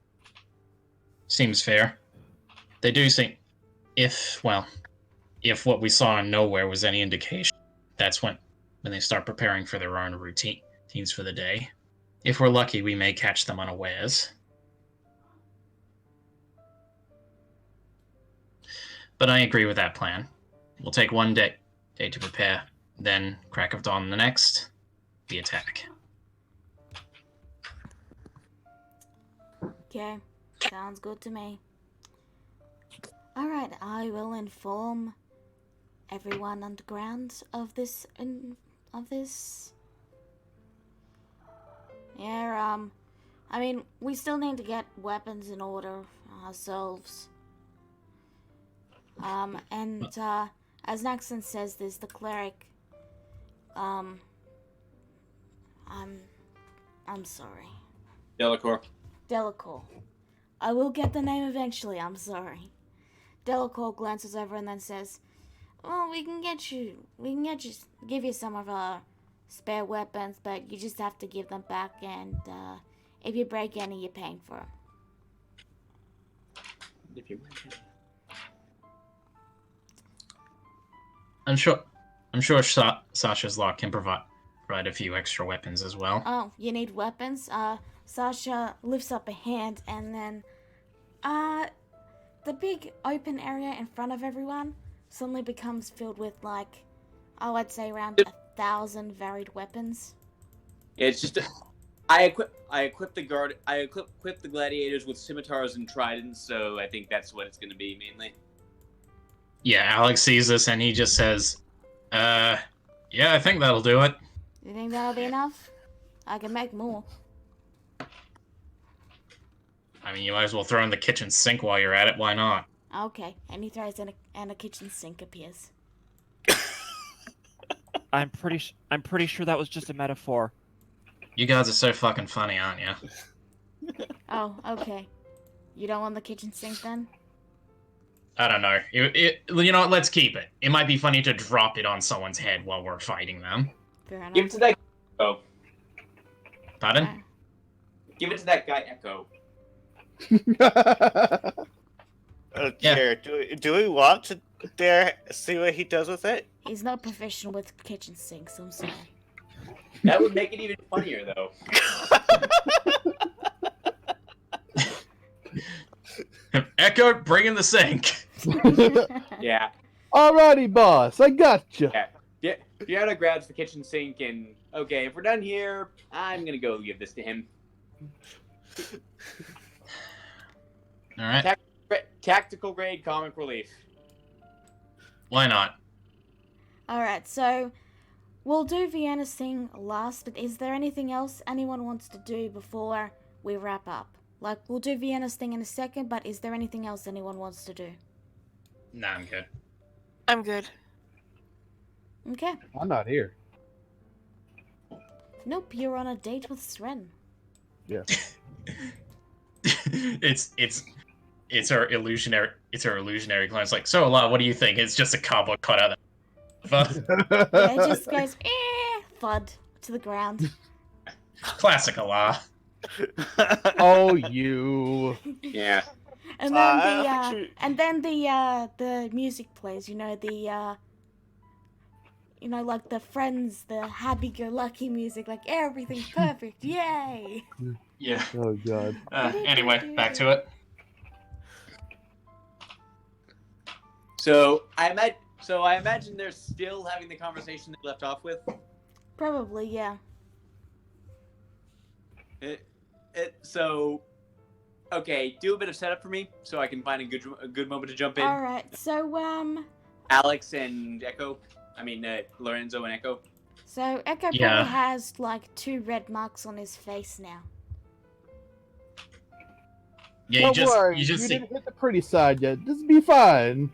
Seems fair. They do seem, if what we saw in Nowhere was any indication, that's when they start preparing for their own routines for the day. If we're lucky, we may catch them unawares. But I agree with that plan. We'll take one day to prepare, then crack of dawn the next, the attack. Okay, sounds good to me. Alright, I will inform everyone underground of this. Yeah, I mean, we still need to get weapons in order ourselves. And as Naxon says this, the cleric, I'm sorry. Delacour. I will get the name eventually, I'm sorry. Delacour glances over and then says, well, we can give you some of our spare weapons, but you just have to give them back, and if you break any, you're paying for them. If you break any. I'm sure Sasha's lot can provide a few extra weapons as well. Oh, you need weapons? Sasha lifts up a hand, and then the big open area in front of everyone suddenly becomes filled with, like, I'd say around 1,000 varied weapons. Yeah, it's just I equip the gladiators with scimitars and tridents, so I think that's what it's going to be mainly. Yeah, Alex sees this and he just says, yeah, I think that'll do it. You think that'll be enough? I can make more. I mean, you might as well throw in the kitchen sink while you're at it, why not? Okay, and he throws in and a kitchen sink appears. I'm pretty sure that was just a metaphor. You guys are so fucking funny, aren't you? Oh, okay. You don't want the kitchen sink then? I don't know. You know what? Let's keep it. It might be funny to drop it on someone's head while we're fighting them. Fair enough. Give it to that. Oh, Pardon? give it to that guy Echo. Okay, do we want to dare see what he does with it? He's not professional with kitchen sinks, I'm sorry. That would make it even funnier, though. Echo, bring in the sink. Yeah. Alrighty, boss, I gotcha. Yeah. Fiona grabs the kitchen sink and, okay, if we're done here, I'm gonna go give this to him. All right. Tactical grade comic relief. Why not? Alright, so we'll do Vienna's thing last, but is there anything else anyone wants to do before we wrap up? Like, we'll do Vienna's thing in a second, but is there anything else anyone wants to do? Nah, I'm good. I'm good. Okay. I'm not here. Nope, you're on a date with Sren. Yeah. It's our illusionary clan. It's like, so Allah, what do you think? It's just a cardboard cut out of Yeah, it just goes, thud to the ground. Classic Allah. Oh, you. Yeah. And then the music plays, like the Friends, the happy-go-lucky music, like everything's perfect, yay! Yeah. Oh, God. Anyway, back to it. So I imagine they're still having the conversation they left off with. Probably, yeah. So, okay, do a bit of setup for me so I can find a good moment to jump in. Alright, so, Alex and Echo. I mean, Lorenzo and Echo. So Echo Yeah. probably has like 2 red marks on his face now. Yeah, Don't worry, you just see didn't hit the pretty side yet. This will be fine.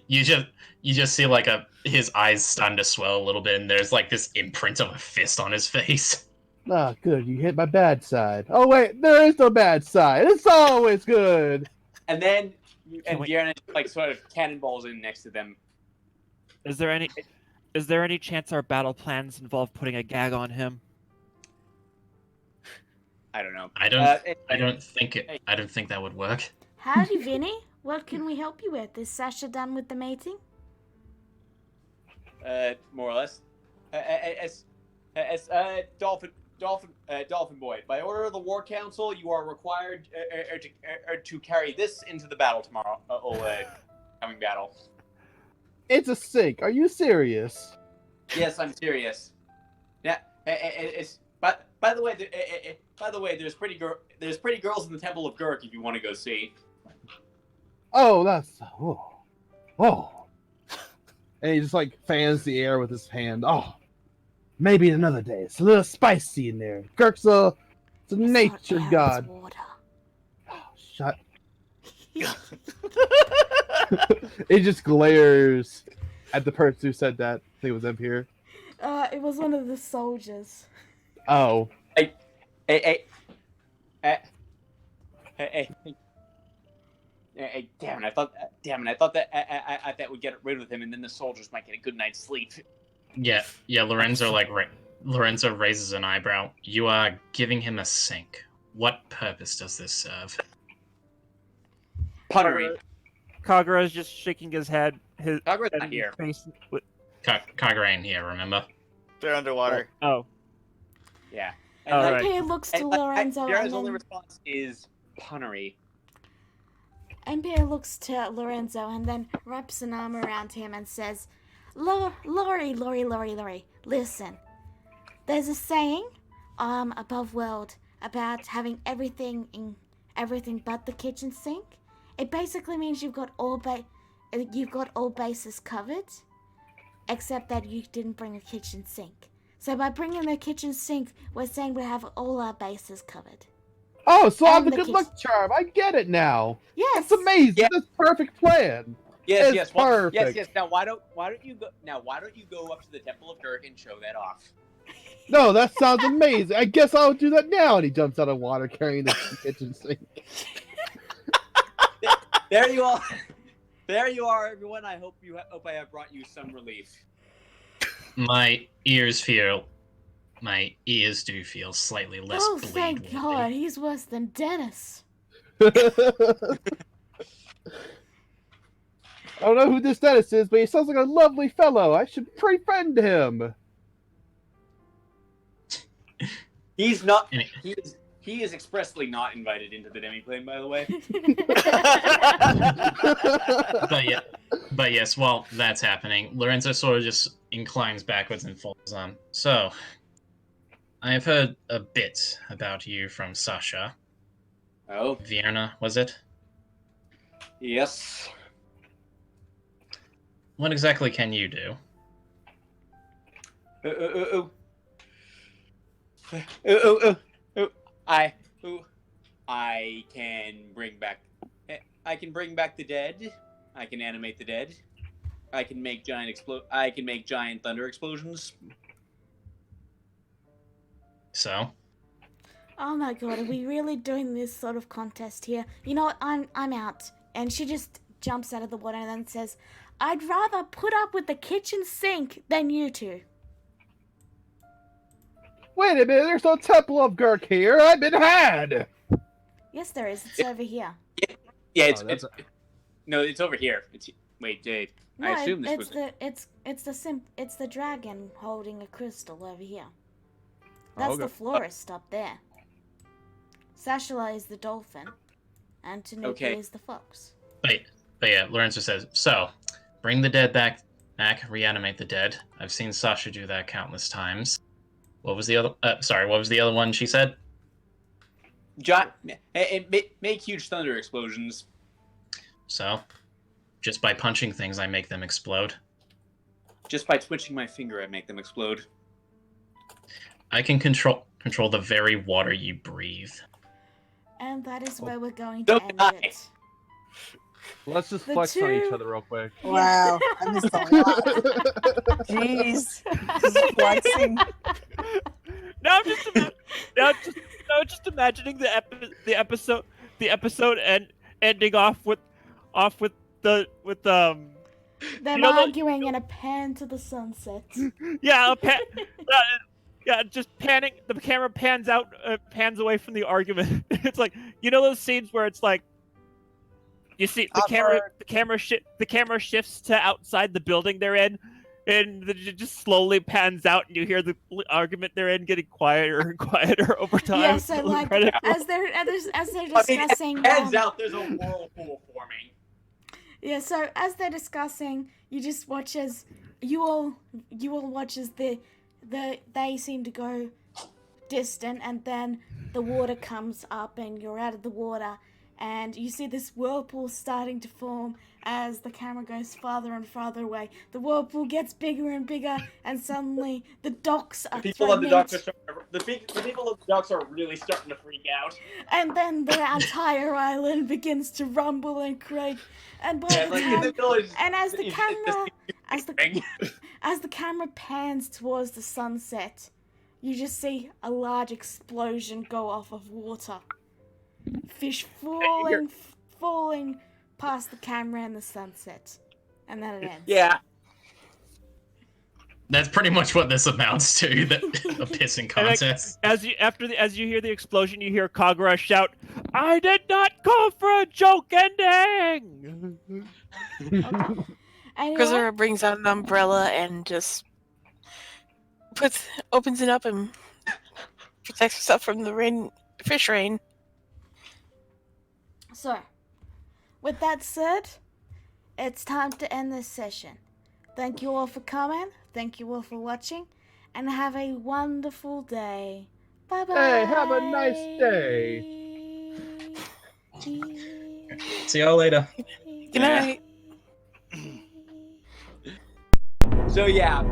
you just see like his eyes starting to swell a little bit, and there's like this imprint of a fist on his face. Ah, good. You hit my bad side. Oh wait, there is no bad side. It's always good. And then Can we- Deanna like sort of cannonballs in next to them. Is there any chance our battle plans involve putting a gag on him? I don't know. I don't think that would work. Howdy, Vinny. What can we help you with? Is Sasha done with the mating? More or less. Dolphin Boy. By order of the War Council, you are required to carry this into the battle tomorrow. Coming battle. It's a sink. Are you serious? Yes, I'm serious. Yeah, it's. By the way, there's pretty girls in the Temple of Gurk if you want to go see. Oh, that's oh. And he just like fans the air with his hand. Oh, maybe another day. It's a little spicy in there. Kirk's it's a It's not nature air, it's god. water. Oh, shut. It just glares at the person who said that. I think it was up here. It was one of the soldiers. Oh, Hey, damn it! I thought that would get rid of him, and then the soldiers might get a good night's sleep. Yeah. Lorenzo raises an eyebrow. You are giving him a sink. What purpose does this serve? Puttery. Kagura is just shaking his head. Kagura's not here. Face, Kagura ain't here, remember? They're underwater. oh, Yeah. All like, right. MP looks to and, Lorenzo Darren's and only then response is punnery. MP looks to Lorenzo and then wraps an arm around him and says, Lori, listen. There's a saying, above world about having everything but the kitchen sink. It basically means you've got all bases covered, except that you didn't bring a kitchen sink. So by bringing the kitchen sink, we're saying we have all our bases covered. oh, so I'm And the the good luck charm. I get it now. Yes. That's amazing. Yeah. That's perfect plan. Yes, It's well, perfect. yes. Now why don't you go up to the Temple of Gurk and show that off? No, that sounds amazing. I guess I'll do that now. And he jumps out of water carrying the kitchen sink. There you are. There you are, everyone. I hope I have brought you some relief. My ears do feel slightly less Oh, bleed. thank worthy. God. He's worse than Dennis. I don't know who this Dennis is, but he sounds like a lovely fellow. I should befriend him. He's not. Any- He is expressly not invited into the demiplane, by the way. But yes, while that's happening, Lorenzo sort of just inclines backwards and falls on. So, I have heard a bit about you from Sasha. Oh, Vienna, was it? yes. What exactly can you do? I can bring back. I can bring back the dead. I can animate the dead. I can make giant thunder explosions. So, Oh my God, are we really doing this sort of contest here? You know what? I'm out. And she just jumps out of the water and then says, I'd rather put up with the kitchen sink than you two. Wait a minute, there's no Temple of Gurk here. I've been had. Yes, there is. It's over here. Yeah, that's it's over here. Wait, Jade. No, I assume this it's the dragon holding a crystal over here. That's okay. the florist up there. Sashala is the dolphin, and Tanuki Okay. is the fox. but yeah, Lorenzo says, so, bring the dead back, reanimate the dead. I've seen Sasha do that countless times. What was the other one she said? Make huge thunder explosions. So, Just by punching things, I make them explode. Just by twitching my finger, I make them explode. I can control the very water you breathe. And that is where we're going to Don't end die. it. Let's just The flex on each two- other real quick. Wow, I missed a lot. Jeez, just flexing. Now I'm just imagining the episode ending off with Them You know the- arguing in a pan to the sunset. yeah just panning. The camera pans pans away from the argument. It's like, you know those scenes where it's like you see the camera shifts to outside the building they're in, and it just slowly pans out, and you hear the argument they're in getting quieter and quieter over time. Yeah, so like as they're discussing, Hands out, there's a whirlpool forming. yeah. So as they're discussing, you just watch as you all watch as they seem to go distant, and then the water comes up, and you're out of the water, and you see this whirlpool starting to form as the camera goes farther and farther away. The whirlpool gets bigger and bigger, and suddenly the docks are The people on the threatening. docks the people on the docks are really starting to freak out. And then the entire island begins to rumble and quake. And by Yeah, the like in time, the village. and as the it's camera, just- as the camera pans towards the sunset, you just see a large explosion go off of water. Fish falling past the camera in the sunset, and then it ends. Yeah. That's pretty much what this amounts to, a pissing contest. As you hear the explosion, you hear Kagura shout, "I did not go for a joke ending!" Anyway, Grisera brings out an umbrella and just opens it up and protects herself from the fish rain. so with that said, it's time to end this session. Thank you all for coming. Thank you all for watching, and have a wonderful day. Bye bye. Hey, have a nice day. See y'all later. Good night. So yeah,